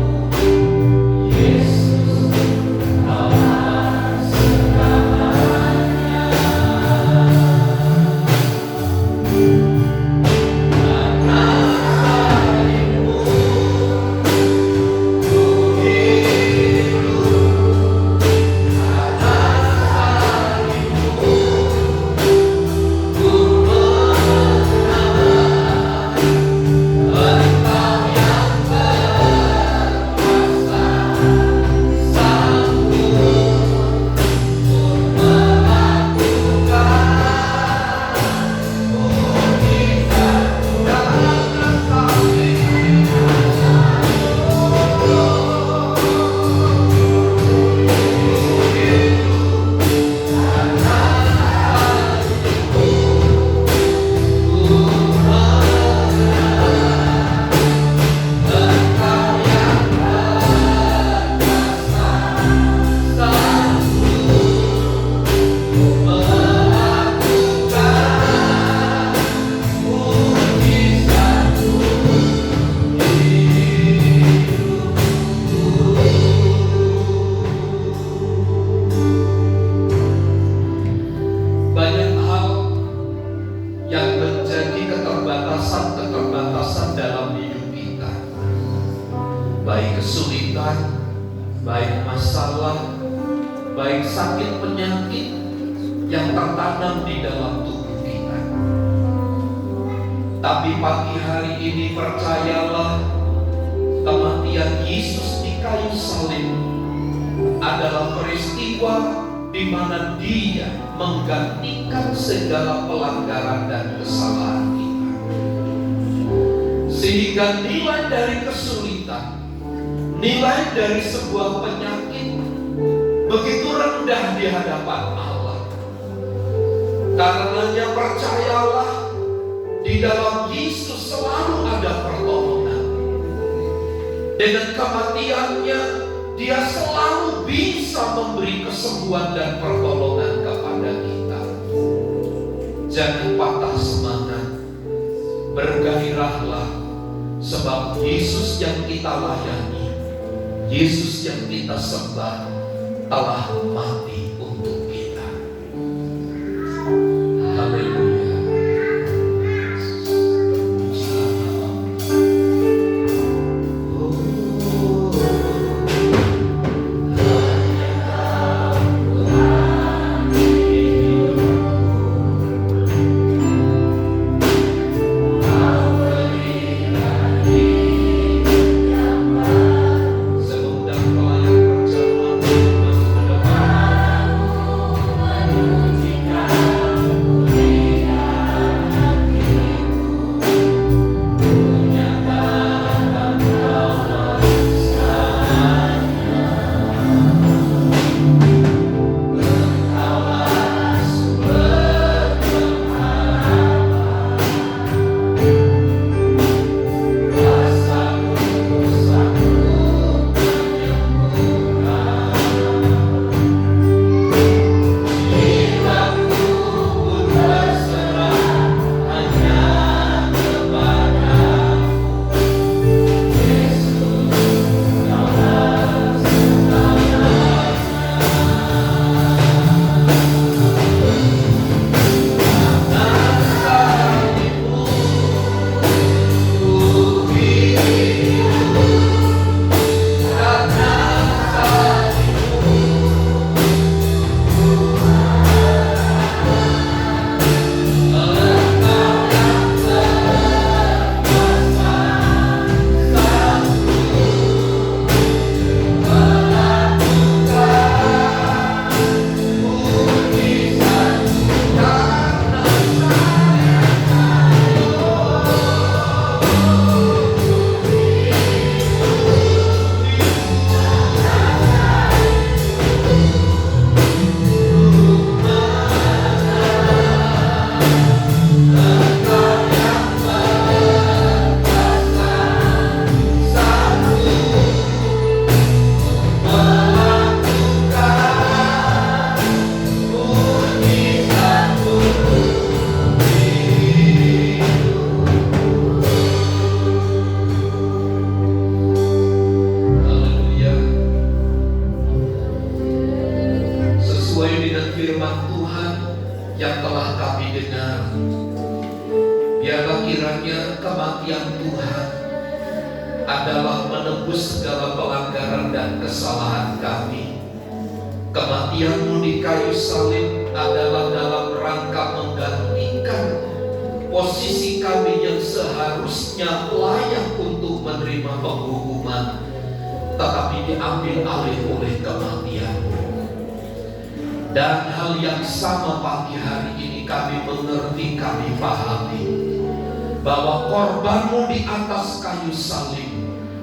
Yesus, Kaulah segalanya. Karena salibmu ku hidup. Karena salibmu ku menang. Engkau yang berkuasa, sanggup untuk melakukan mujizat karena banyak hal yang menjadi keterbatasan dalam hidup kita, baik kesulitan, baik masalah, baik sakit penyakit yang tertanam di dalam tubuh kita. Tapi pagi hari ini percayalah, kematian Yesus di kayu salib adalah peristiwa di mana Dia menggantikan segala pelanggaran dan kesalahan kita. Sehingga nilai dari kesulitan, nilai dari sebuah penyakit begitu rendah di hadapan Allah. Karenanya percayalah, di dalam Yesus selalu ada pertolongan. Dengan kematiannya, Dia selalu bisa memberi kesembuhan dan pertolongan kepada Jangan patah semangat, bergairahlah, sebab Yesus yang kita layani, Yesus yang kita sembah telah mati untuk kita. Haleluya. Pujilah namamu. Semoga pelayan perjamuan Biarlah kiranya kematian Tuhan adalah menebus segala pelanggaran dan kesalahan kami. Kematian-Mu di kayu salib adalah dalam rangka menggantikan posisi kami yang seharusnya layak untuk menerima penghukuman, tetapi diambil alih oleh kematian-Mu. Dan hal yang sama pagi hari ini kami mengerti, kami pahami bahwa korban-Mu di atas kayu salib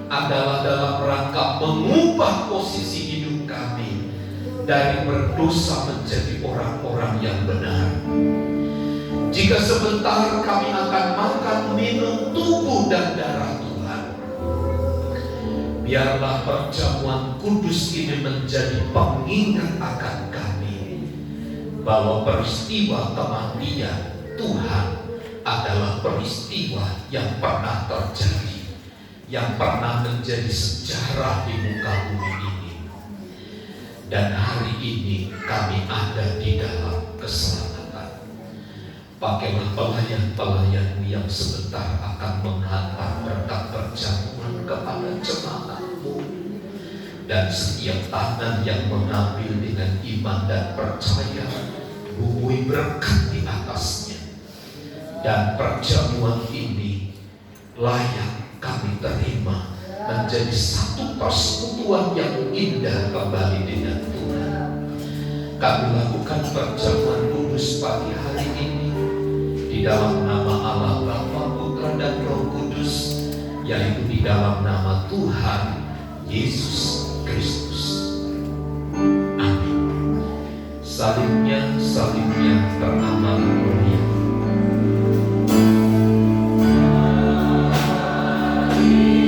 adalah dalam rangka mengubah posisi hidup kami dari berdosa menjadi orang-orang yang benar. Jika sebentar kami akan makan minum tubuh dan darah Tuhan, biarlah perjamuan kudus ini menjadi pengingat akan kami bahwa peristiwa kematian Tuhan adalah peristiwa yang pernah terjadi, yang pernah menjadi sejarah di muka bumi ini. Dan hari ini kami ada di dalam keselamatan. Pakailah pelayan-pelayan-Mu yang sebentar akan menghantar berkat perjamuan kepada jemaat-Mu, dan setiap tangan yang mengambil dengan iman dan percaya bumbui berkat di atasnya. Dan perjamuan ini layak kami terima menjadi satu persekutuan yang indah kembali dengan Tuhan. Kami lakukan perjamuan kudus pagi hari ini di dalam nama Allah Bapa, Putra dan Roh Kudus, yaitu di dalam nama Tuhan Yesus Kristus. Amin. Salibnya teramal mulia. Salibnya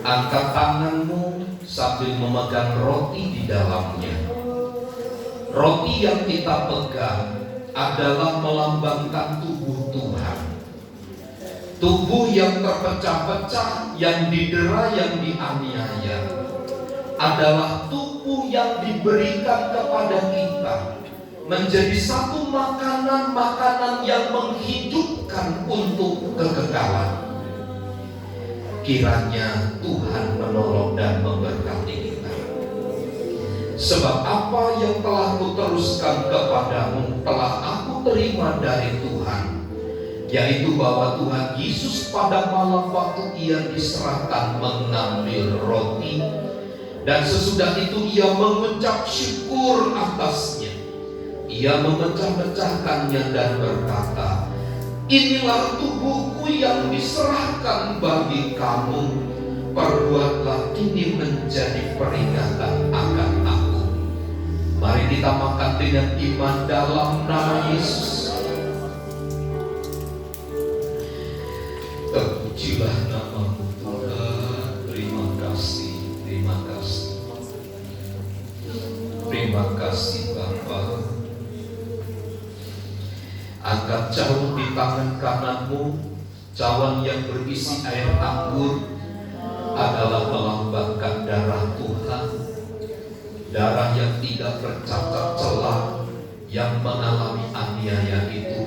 Angkat tanganmu sambil memegang roti di dalamnya. Roti yang kita pegang adalah melambangkan tubuh Tuhan. Tubuh yang terpecah-pecah, yang didera, yang dianiaya, adalah tubuh yang diberikan kepada kita menjadi satu makanan yang menghidupkan untuk kekekalan. Kiranya Tuhan menolong dan memberkati kita. Sebab apa yang telah kuteruskan kepadamu telah aku terima dari Tuhan, yaitu bahwa Tuhan Yesus pada malam waktu Ia diserahkan mengambil roti, dan sesudah itu Ia mengucap syukur atasnya. Ia memecah-mecahkannya dan berkata, "Inilah tubuhku yang diserahkan bagi kamu. Perbuatlah ini menjadi peringatan akan aku." Mari kita makan dengan iman dalam nama Yesus. Terpujilah nama-Mu Tuhan. Terima kasih, terima kasih. Terima kasih Bapa. Angkat cawan di tangan kananmu. Cawan yang berisi air anggur adalah melambangkan darah Tuhan, darah yang tidak bercacat celah, yang mengalami aniaya itu.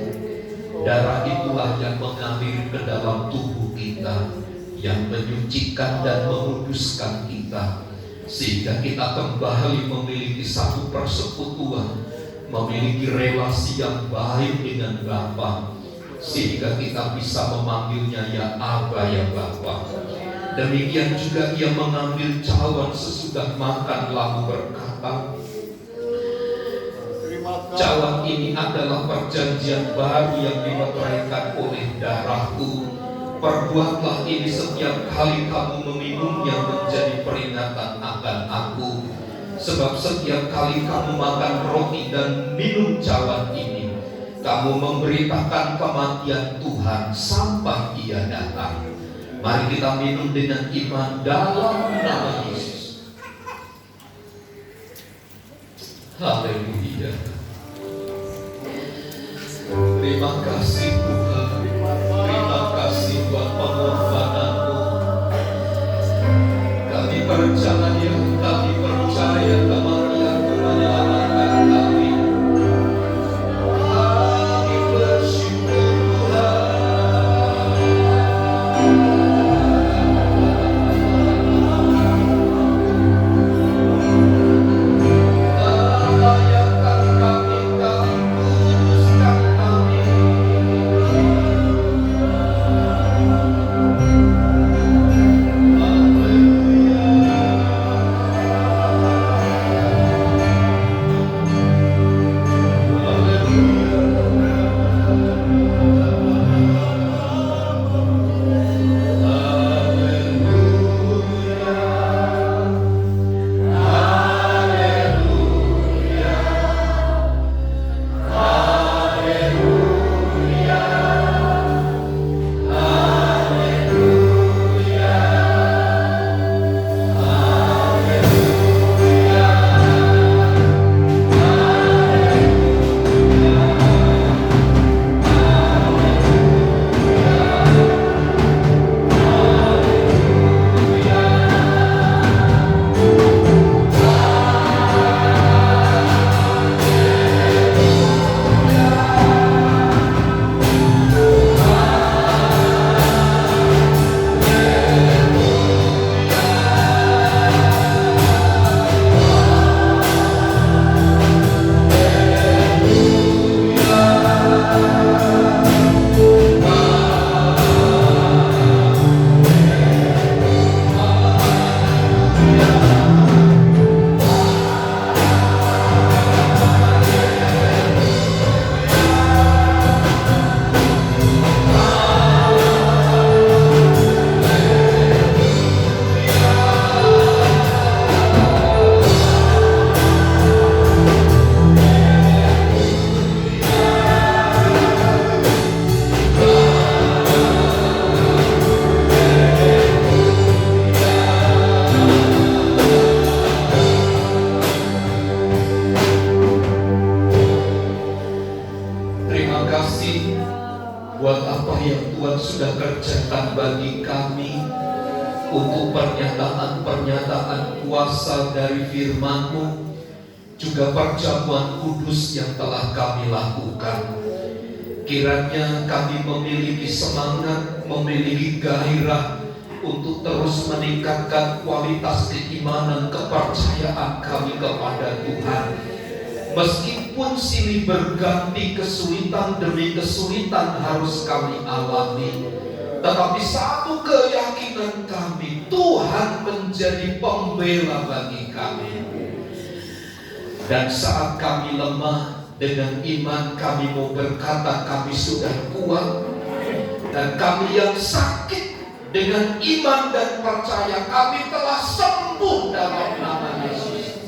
Darah itulah yang mengalir ke dalam tubuh kita, yang menyucikan dan menguduskan kita, sehingga kita kembali memiliki satu persekutuan, memiliki relasi yang baik dengan Bapa, sehingga kita bisa memanggilnya ya Aba, ya Bapa. Demikian juga Ia mengambil cawan sesudah makan lalu berkata, "Cawan ini adalah perjanjian baru yang dimeteraikan oleh darahku. Perbuatlah ini setiap kali kamu meminumnya menjadi peringatan akan aku. Sebab setiap kali kamu makan roti dan minum cawan ini, kamu memberitakan kematian Tuhan sampai Ia datang." Mari kita minum dengan iman dalam nama Yesus. Haleluya. Terima kasih Tuhan. Terima kasih buat pengorbanan-Mu. Kami percaya kematian-Mu menyelamatkan kami. Kami bersyukur Tuhan. Layakan kami, kuduskan kami. Tuhan bagi kami, untuk pernyataan-pernyataan kuasa dari firman-Mu, juga perjamuan kudus yang telah kami lakukan. Kiranya kami memiliki semangat, memiliki gairah untuk terus meningkatkan kualitas keimanan, kepercayaan kami kepada Tuhan. Meskipun silih berganti, kesulitan demi kesulitan harus kami alami, tetapi satu keyakinan kami, Tuhan menjadi pembela bagi kami. Dan saat kami lemah, dengan iman kami mau berkata kami sudah kuat. Dan kami yang sakit, dengan iman dan percaya kami telah sembuh dalam nama Yesus.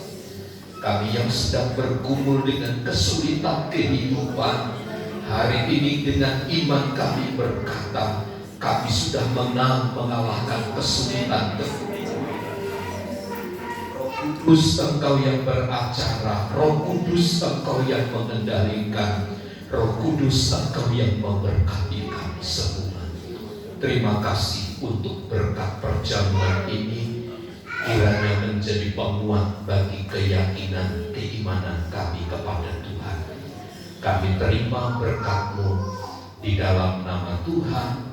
Kami yang sedang bergumul dengan kesulitan kehidupan, hari ini dengan iman kami berkata, kami sudah menang, mengalahkan kesulitan. Roh Kudus Engkau yang beracara, Roh Kudus Engkau yang mengendalikan, Roh Kudus Engkau yang memberkati kami semua. Terima kasih untuk berkat perjamuan ini, kiranya menjadi penguat bagi keyakinan, keimanan kami kepada Tuhan. Kami terima berkat-Mu di dalam nama Tuhan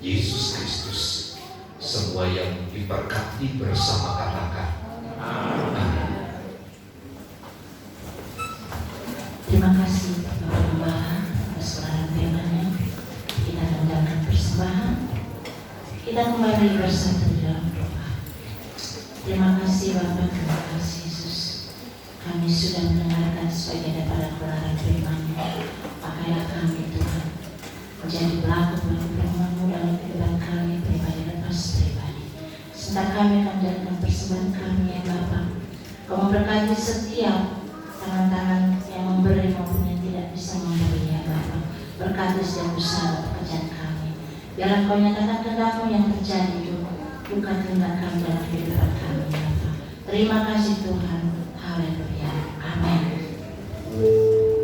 Yesus Kristus. Semua yang diberkati bersama katakan amin. Terima kasih Bapak Pembala atas pelayanan firman-Nya. Kita akan menjalankan persembahan. Kita kembali bersatu dalam doa. Terima kasih Bapak, terima kasih Yesus. Kami sudah mendengarkan sebagian daripada kebenaran firman-Nya. Pakailah kami Tuhan menjadi pelaku-pelaku firman-Mu dalam kehidupan kami pribadi dan pribadi. Sebentar kami akan menjalankan persembahan kami ya Bapak. Kau memberkati setiap tangan-tangan yang memberi maupun yang tidak bisa memberi ya Bapak. Berkati setiap usaha pekerjaan kami. Biarlah Kau nyatakan kehendak-Mu yang terjadi, bukan kehendak kami dalam kehidupan kami ya Bapak. Terima kasih Tuhan. Haleluya. Amin. Hanya Yesus saja yang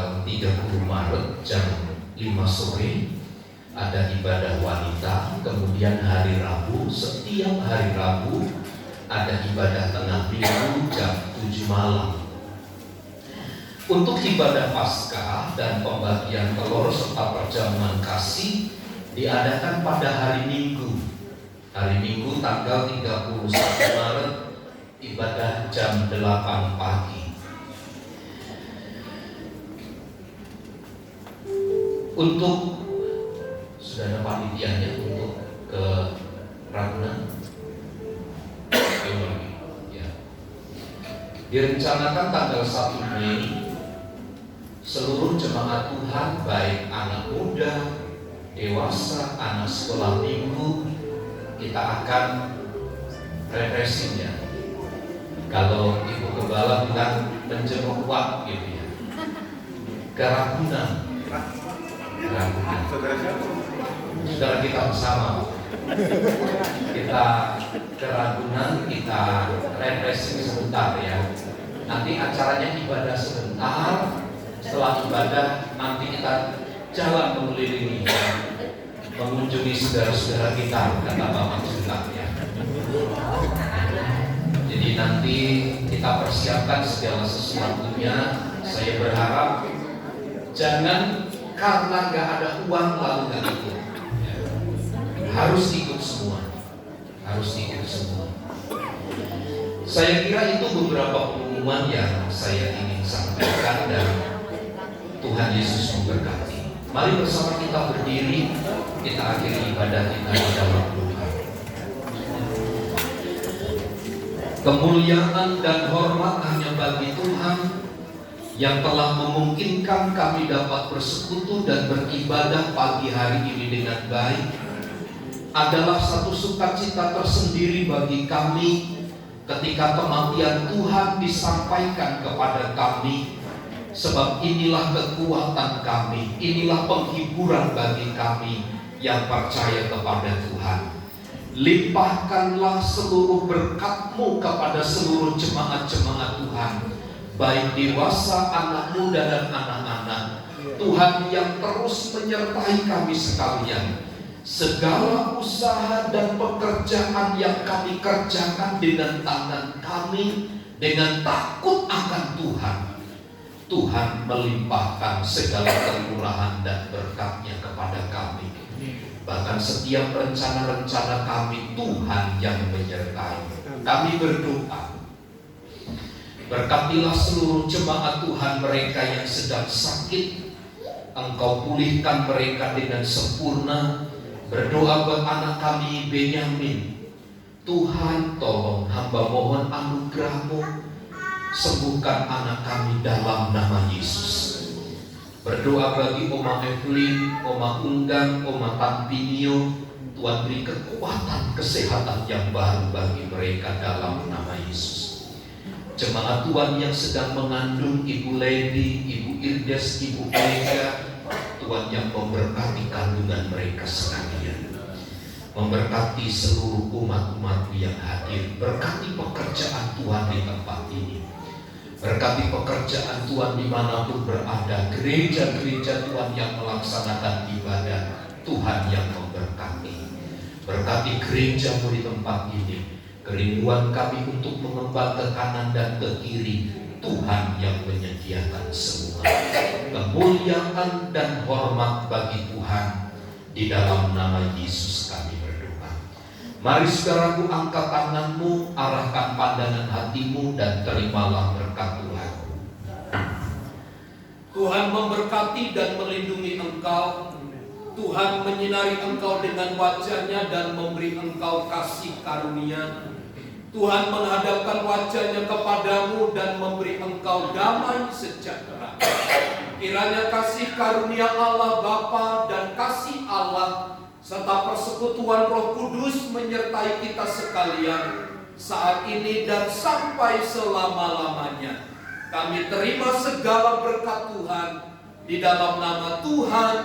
tanggal 30 Maret jam 5 sore ada ibadah wanita. Kemudian hari Rabu, setiap hari Rabu ada ibadah tengah minggu jam 7 malam. Untuk ibadah Paskah dan pembagian telur serta perjamuan kasih diadakan pada hari Minggu. Hari Minggu tanggal 31 Maret ibadah jam 8 pagi. Untuk sudah ada panitianya untuk ke Ragunan. Ya. Direncanakan tanggal 1 Mei seluruh jemaat Tuhan, baik anak muda, dewasa, anak sekolah minggu, kita akan refreshing ya. Kalau Ibu Gembala bilang menjemur uang gitu ya, ke Ragunan. Saudara kita bersama, kita ke Ragunan, kita refreshing sebentar ya. Nanti acaranya ibadah sebentar. Setelah ibadah nanti kita jalan mengelilingi, mengunjungi saudara-saudara kita, kata Bapak Juta ya. Jadi nanti kita persiapkan segala sesuatunya. Saya berharap jangan karena nggak ada uang lalu nggak ikut. Harus ikut semua, harus ikut semua. Saya kira itu beberapa pengumuman yang saya ingin sampaikan dan Tuhan Yesus memberkati. Mari bersama kita berdiri, kita akhiri ibadah kita di dalam doa. Kemuliaan dan hormat hanya bagi Tuhan yang telah memungkinkan kami dapat bersekutu dan beribadah pagi hari ini dengan baik. Adalah satu sukacita tersendiri bagi kami ketika kematian Tuhan disampaikan kepada kami. Sebab inilah kekuatan kami, inilah penghiburan bagi kami yang percaya kepada Tuhan. Limpahkanlah seluruh berkat-Mu kepada seluruh jemaat-jemaat Tuhan, baik dewasa, anak muda dan anak-anak. Tuhan yang terus menyertai kami sekalian. Segala usaha dan pekerjaan yang kami kerjakan dengan tangan kami, dengan takut akan Tuhan, Tuhan melimpahkan segala kemurahan dan berkat-Nya kepada kami. Bahkan setiap rencana-rencana kami Tuhan yang menyertai. Kami berdoa, berkatilah seluruh jemaat Tuhan mereka yang sedang sakit. Engkau pulihkan mereka dengan sempurna. Berdoa buat anak kami Benyamin. Tuhan tolong hamba mohon anugerah-Mu. Sembuhkan anak kami dalam nama Yesus. Berdoa bagi Oma Evelyn, Oma Unggang, Oma Tampinio. Tuhan beri kekuatan kesehatan yang baru bagi mereka dalam nama Yesus. Jemaat Tuhan yang sedang mengandung Ibu Lady, Ibu Irdes, Ibu Ega, Tuhan yang memberkati kandungan mereka sekalian. Memberkati seluruh umat-umat-Mu yang hadir. Berkati pekerjaan Tuhan di tempat ini. Berkati pekerjaan Tuhan dimanapun berada. Gereja-gereja Tuhan yang melaksanakan ibadah, Tuhan yang memberkati. Berkati gereja-Mu di tempat ini. Kerinduan kami untuk mengembang ke kanan dan ke kiri, Tuhan yang menyediakan semua. Kemuliaan dan hormat bagi Tuhan. Di dalam nama Yesus kami berdoa. Mari saudaraku, angkat tanganmu, arahkan pandangan hatimu dan terimalah berkat Tuhan. Tuhan memberkati dan melindungi engkau. Tuhan menyinari engkau dengan wajah-Nya dan memberi engkau kasih karunia. Tuhan menghadapkan wajah-Nya kepadamu dan memberi engkau damai sejahtera. Kiranya kasih karunia Allah Bapa dan kasih Allah serta persekutuan Roh Kudus menyertai kita sekalian saat ini dan sampai selama-lamanya. Kami terima segala berkat Tuhan di dalam nama Tuhan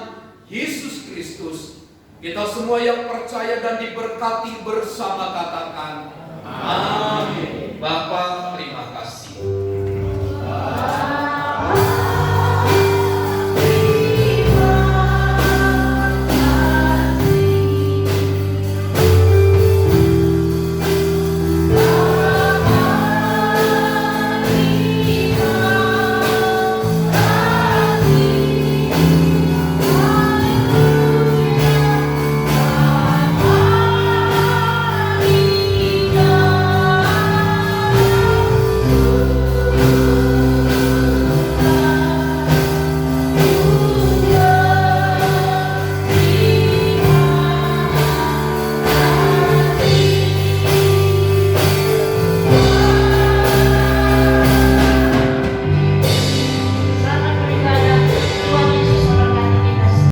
Yesus Kristus. Kita semua yang percaya dan diberkati bersama katakan amin. Bapa, terima kasih.